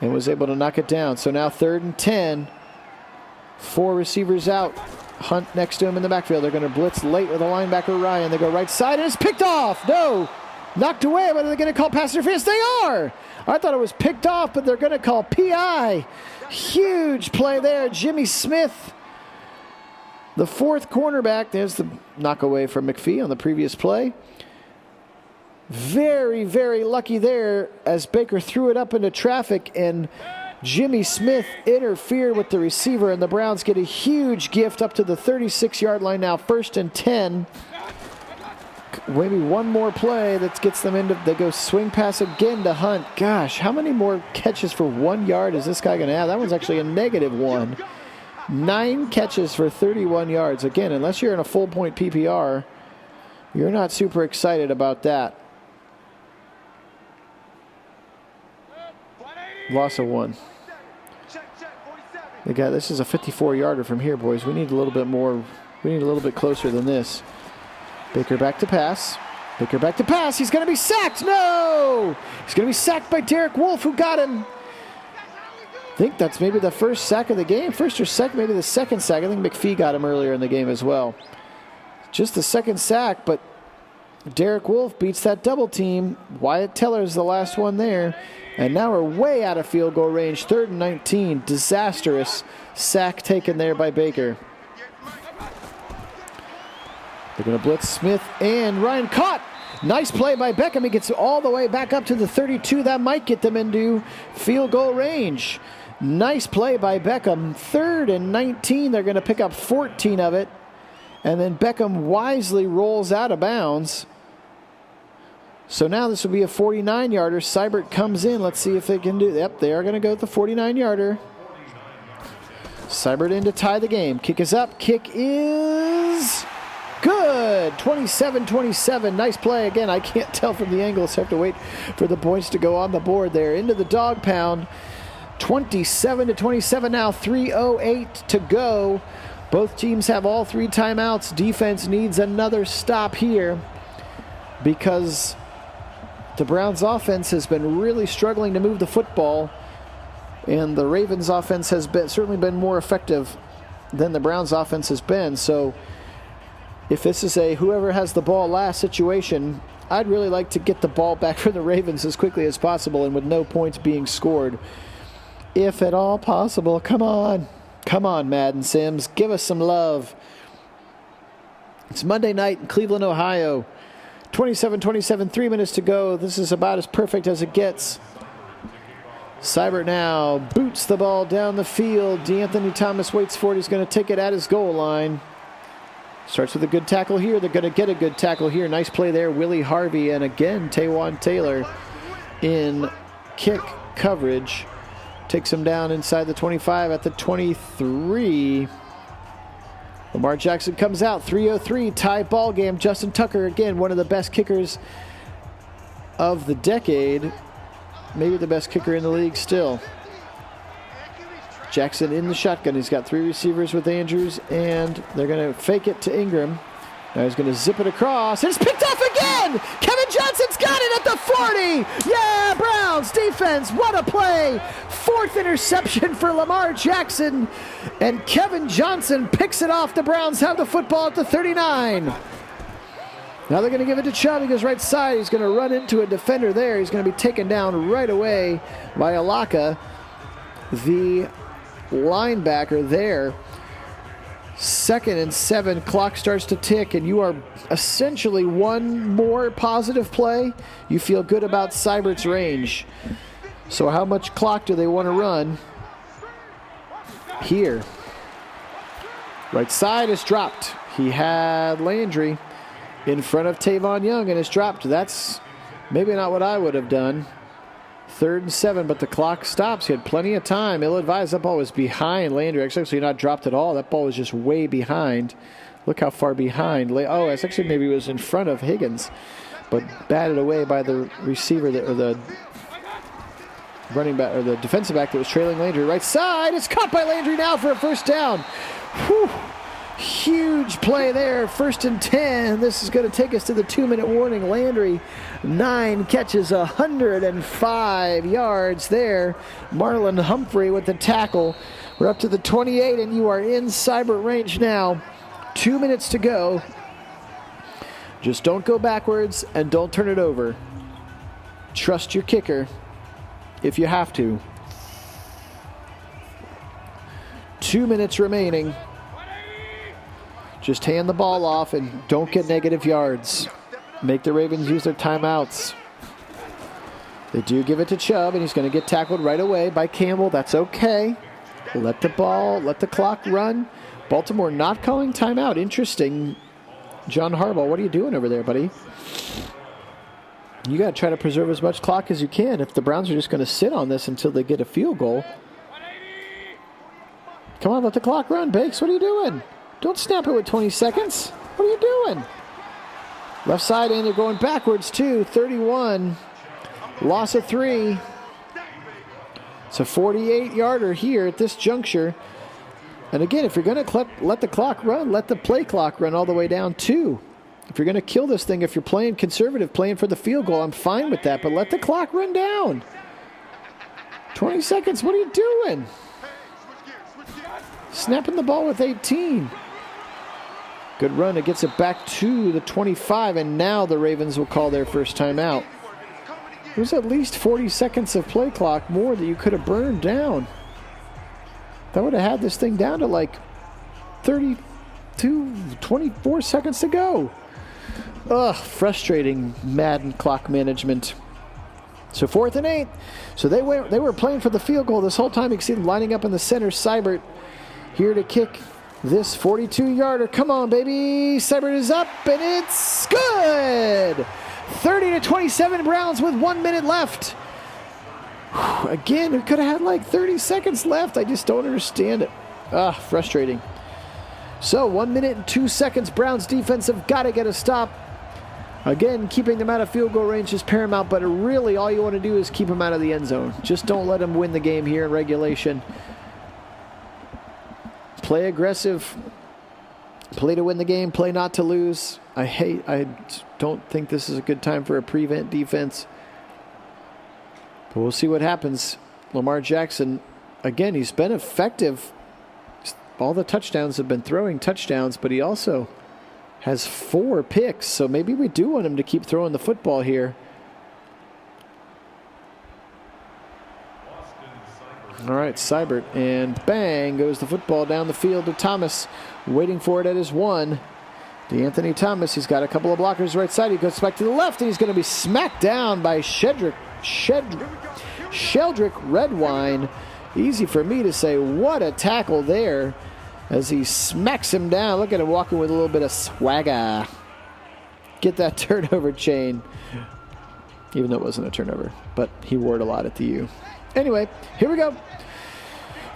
and was able to knock it down. So now 3rd and 10. 4 receivers out. Hunt next to him in the backfield. They're going to blitz late with a linebacker, Ryan. They go right side, and it's picked off. No. Knocked away. What are they going to call pass interference? They are. I thought it was picked off, but they're going to call PI. Huge play there. Jimmy Smith, the 4th cornerback. There's the knockaway from McPhee on the previous play. Very, very lucky there as Baker threw it up into traffic, and Jimmy Smith interfered with the receiver, and the Browns get a huge gift up to the 36-yard line now. 1st and 10. Maybe one more play that gets them into. They go swing pass again to Hunt. Gosh, how many more catches for 1 yard is this guy going to have? That one's actually a -1. 9 catches for 31 yards. Again, unless you're in a full point PPR, you're not super excited about that. Loss of 1. This is a 54-yarder from here, boys. We need a little bit more. We need a little bit closer than this. Baker back to pass. Baker back to pass. He's going to be sacked. No! He's going to be sacked by Derek Wolfe, who got him. I think that's maybe the first sack of the game. First or second, maybe the second sack. I think McPhee got him earlier in the game as well. Just the second sack, but Derek Wolf beats that double team. Wyatt Teller's the last one there. And now we're way out of field goal range. 3rd and 19. Disastrous sack taken there by Baker. They're going to blitz Smith and Ryan caught. Nice play by Beckham. He gets all the way back up to the 32. That might get them into field goal range. Nice play by Beckham. 3rd and 19. They're going to pick up 14 of it. And then Beckham wisely rolls out of bounds. So now this will be a 49-yarder. Seibert comes in. Let's see if they can do. Yep, they are going to go with the 49-yarder. Seibert in to tie the game. Kick is up. Kick is good. 27-27. Nice play. Again, I can't tell from the angle, so I have to wait for the points to go on the board there. Into the dog pound. 27-27 now. 3:08 to go. Both teams have all 3 timeouts. Defense needs another stop here because the Browns offense has been really struggling to move the football, and the Ravens offense has certainly been more effective than the Browns offense has been. So if this is a whoever has the ball last situation, I'd really like to get the ball back from the Ravens as quickly as possible and with no points being scored, if at all possible. Come on. Come on, Madden Sims. Give us some love. It's Monday night in Cleveland, Ohio. 27-27, 3 minutes to go. This is about as perfect as it gets. Seibert now boots the ball down the field. DeAnthony Thomas waits for it. He's going to take it at his goal line. Starts with a good tackle here. They're going to get a good tackle here. Nice play there. Willie Harvey and again Taywan Taylor in kick coverage. Takes him down inside the 25 at the 23. Lamar Jackson comes out. 3:03 tie ball game. Justin Tucker, again, one of the best kickers of the decade. Maybe the best kicker in the league still. Jackson in the shotgun. He's got 3 receivers with Andrews, and they're going to fake it to Ingram. Now he's going to zip it across. It's picked off again! Kevin Johnson's got it at the 40! Yeah, Browns defense, what a play! 4th interception for Lamar Jackson, and Kevin Johnson picks it off. The Browns have the football at the 39. Now they're going to give it to Chubb. He goes right side. He's going to run into a defender there. He's going to be taken down right away by Alaka, the linebacker there. 2nd and 7, clock starts to tick, and you are essentially one more positive play. You feel good about Seibert's range. So how much clock do they want to run here? Right side is dropped. He had Landry in front of Tavon Young and is dropped. That's maybe not what I would have done. 3rd and 7, but the clock stops. He had plenty of time. Ill-advised. That ball was behind Landry. Actually, not dropped at all. That ball was just way behind. Look how far behind. Oh, it's actually maybe it was in front of Higgins, but batted away by the receiver or the running back or the defensive back that was trailing Landry. Right side. It's caught by Landry now for a first down. Whew. Huge play there. 1st and 10. This is going to take us to the 2-minute warning. Landry, 9 catches, 105 yards there. Marlon Humphrey with the tackle. We're up to the 28, and you are in Seibert range now. 2 minutes to go. Just don't go backwards and don't turn it over. Trust your kicker if you have to. 2 minutes remaining. Just hand the ball off and don't get negative yards. Make the Ravens use their timeouts. They do give it to Chubb, and he's going to get tackled right away by Campbell. That's okay. Let the clock run. Baltimore not calling timeout. Interesting. John Harbaugh, what are you doing over there, buddy? You got to try to preserve as much clock as you can if the Browns are just going to sit on this until they get a field goal. Come on, let the clock run, Bakes. What are you doing? Don't snap it with 20 seconds. What are you doing? Left side, and they're going backwards too. 31. Loss of 3. It's a 48-yarder here at this juncture. And again, if you're going to let the clock run, let the play clock run all the way down too. If you're going to kill this thing, if you're playing conservative, playing for the field goal, I'm fine with that. But let the clock run down. 20 seconds. What are you doing? Snapping the ball with 18. Good run. It gets it back to the 25, and now the Ravens will call their first timeout. There's at least 40 seconds of play clock more that you could have burned down. That would have had this thing down to like 24 seconds to go. Ugh, frustrating Madden clock management. So 4th and 8. So they were playing for the field goal this whole time. You can see them lining up in the center. Seibert here to kick this 42-yarder. Come on, baby. Seibert is up, and it's good. 30-27 Browns with 1 minute left. Whew, again, it could have had like 30 seconds left. I just don't understand it. Frustrating. So 1 minute and 2 seconds. Browns defense have got to get a stop. Again, keeping them out of field goal range is paramount, but really all you want to do is keep them out of the end zone. Just don't let them win the game here in regulation. Play aggressive. Play to win the game. Play not to lose. I don't think this is a good time for a prevent defense. But we'll see what happens. Lamar Jackson, again, he's been effective. All the touchdowns have been throwing touchdowns, but he also has 4 picks, so maybe we do want him to keep throwing the football here. All right, Seibert, and bang goes the football down the field to Thomas, waiting for it at his 1. DeAnthony Thomas, he's got a couple of blockers right side. He goes back to the left, and he's going to be smacked down by Sheldrick Redwine. Easy for me to say, what a tackle there as he smacks him down. Look at him walking with a little bit of swagger. Get that turnover chain. Even though it wasn't a turnover, but he wore it a lot at the U. Anyway, here we go.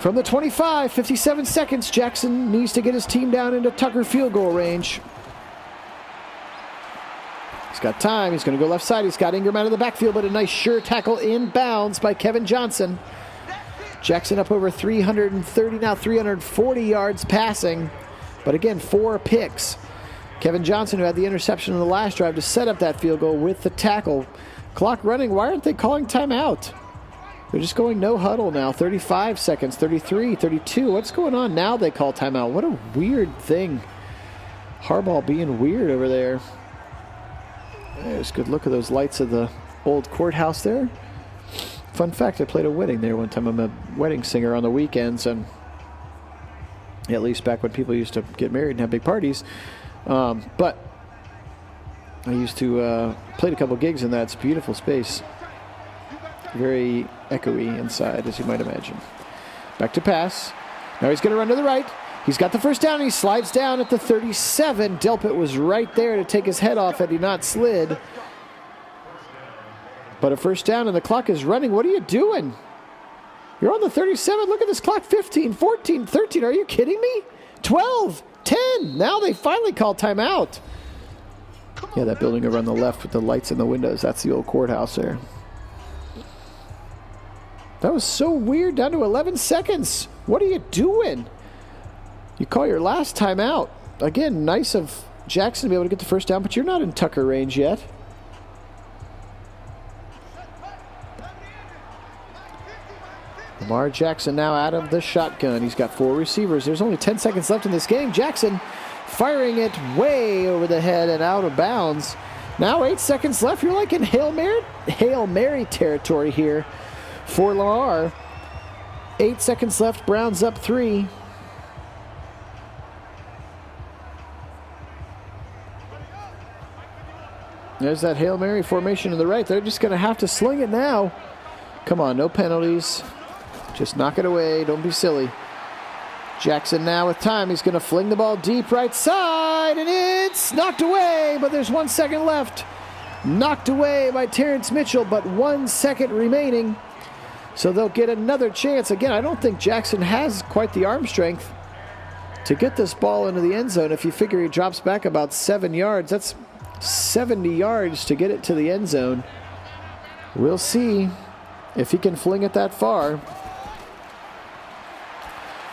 From the 25, 57 seconds. Jackson needs to get his team down into Tucker field goal range. He's got time. He's going to go left side. He's got Ingram out of the backfield, but a nice sure tackle in bounds by Kevin Johnson. Jackson up over 330, now 340 yards passing. But again, 4 picks. Kevin Johnson, who had the interception in the last drive to set up that field goal with the tackle. Clock running. Why aren't they calling timeout? They're just going no huddle now. 35 seconds, 33, 32. What's going on now? They call timeout. What a weird thing. Harbaugh being weird over there. There's a good look at those lights of the old courthouse there. Fun fact, I played a wedding there one time. I'm a wedding singer on the weekends, and at least back when people used to get married and have big parties. But I used to played a couple gigs in that. It's a beautiful space. Very echoey inside, as you might imagine. Back to pass. Now he's going to run to the right. He's got the first down, and he slides down at the 37. Delpit was right there to take his head off had he not slid. But a first down, and the clock is running. What are you doing? You're on the 37. Look at this clock. 15, 14, 13. Are you kidding me? 12, 10. Now they finally call timeout. Yeah, that building over on the left with the lights in the windows. That's the old courthouse there. That was so weird. Down to 11 seconds. What are you doing? You call your last timeout. Again, nice of Jackson to be able to get the first down, but you're not in Tucker range yet. Lamar Jackson now out of the shotgun. He's got 4 receivers. There's only 10 seconds left in this game. Jackson firing it way over the head and out of bounds. Now 8 seconds left. You're like in Hail Mary territory here for Lamar. 8 seconds left. Browns up 3. There's that Hail Mary formation to the right. They're just going to have to sling it now. Come on, no penalties. Just knock it away. Don't be silly. Jackson now with time. He's going to fling the ball deep right side, and it's knocked away, but there's 1 second left. Knocked away by Terrence Mitchell, but 1 second remaining. So they'll get another chance. Again, I don't think Jackson has quite the arm strength to get this ball into the end zone. If you figure he drops back about 7 yards, that's 70 yards to get it to the end zone. We'll see if he can fling it that far.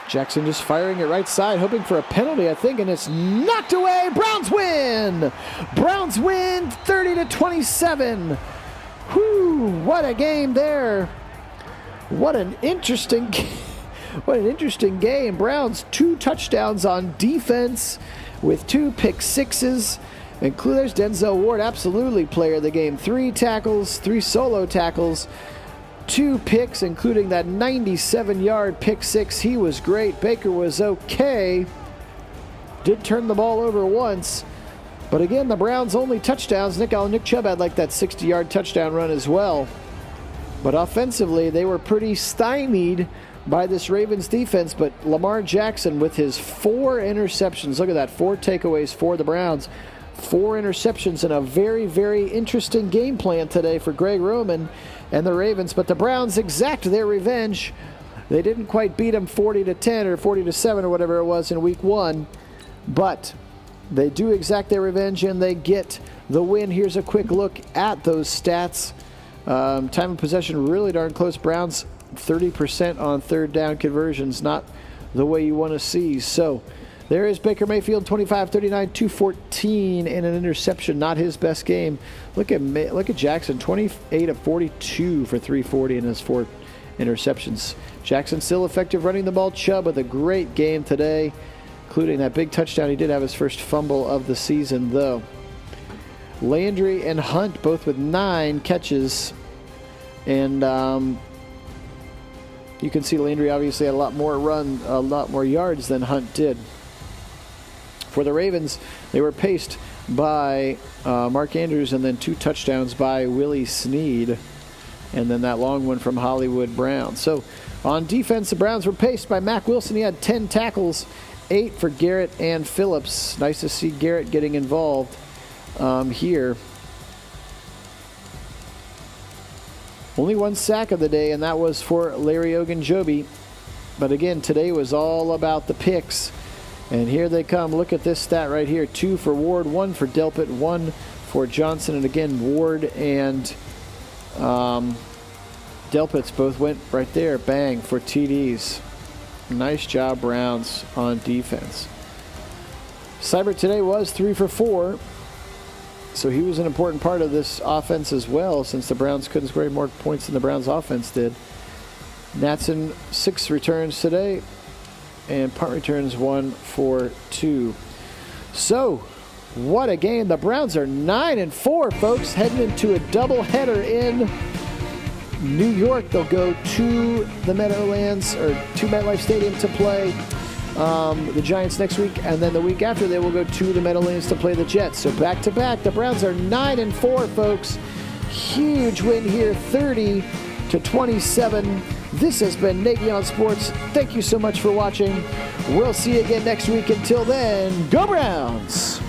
Jackson just firing it right side, hoping for a penalty, I think, and it's knocked away. Browns win! Browns win 30-27. Whew, what a game there. What an interesting game. Browns 2 touchdowns on defense with 2 pick sixes. There's Denzel Ward, absolutely player of the game. 3 tackles, 3 solo tackles, 2 picks, including that 97-yard pick six. He was great. Baker was okay. Did turn the ball over once. But again, the Browns' only touchdowns. Nick Chubb had like that 60-yard touchdown run as well. But offensively, they were pretty stymied by this Ravens defense. But Lamar Jackson with his 4 interceptions. Look at that, 4 takeaways for the Browns. 4 interceptions in a very, very interesting game plan today for Greg Roman and the Ravens. But the Browns exact their revenge. They didn't quite beat them 40-10 or 40-7 or whatever it was in week 1. But they do exact their revenge and they get the win. Here's a quick look at those stats. Time of possession really darn close. Browns 30% on third down conversions. Not the way you want to see. So there is Baker Mayfield, 25-39, 214, and an interception. Not his best game. Look at Jackson, 28 of 42 for 340 and his 4 interceptions. Jackson still effective running the ball. Chubb with a great game today, including that big touchdown. He did have his first fumble of the season, though. Landry and Hunt both with 9 catches. And you can see Landry obviously had a lot more yards than Hunt did. For the Ravens, they were paced by Mark Andrews and then 2 touchdowns by Willie Snead. And then that long one from Hollywood Brown. So on defense, the Browns were paced by Mack Wilson. He had 10 tackles, 8 for Garrett and Phillips. Nice to see Garrett getting involved here. Only 1 sack of the day, and that was for Larry Ogunjobi. But again, today was all about the picks. And here they come. Look at this stat right here. 2 for Ward, 1 for Delpit, 1 for Johnson. And again, Ward and Delpit's both went right there. Bang, for TDs. Nice job, Browns, on defense. Seibert today was 3 for 4. So he was an important part of this offense as well, since the Browns couldn't score any more points than the Browns offense did. Natson, 6 returns today, and punt returns 1 for 2. So, what a game. The Browns are 9-4, folks, heading into a doubleheader in New York. They'll go to the Meadowlands, or to MetLife Stadium to play the Giants next week, and then the week after they will go to the Meadowlands to play the Jets. So back-to-back, the Browns are 9-4, folks. Huge win here, 30-27. This has been Nagy on Sports. Thank you so much for watching. We'll see you again next week. Until then, go Browns!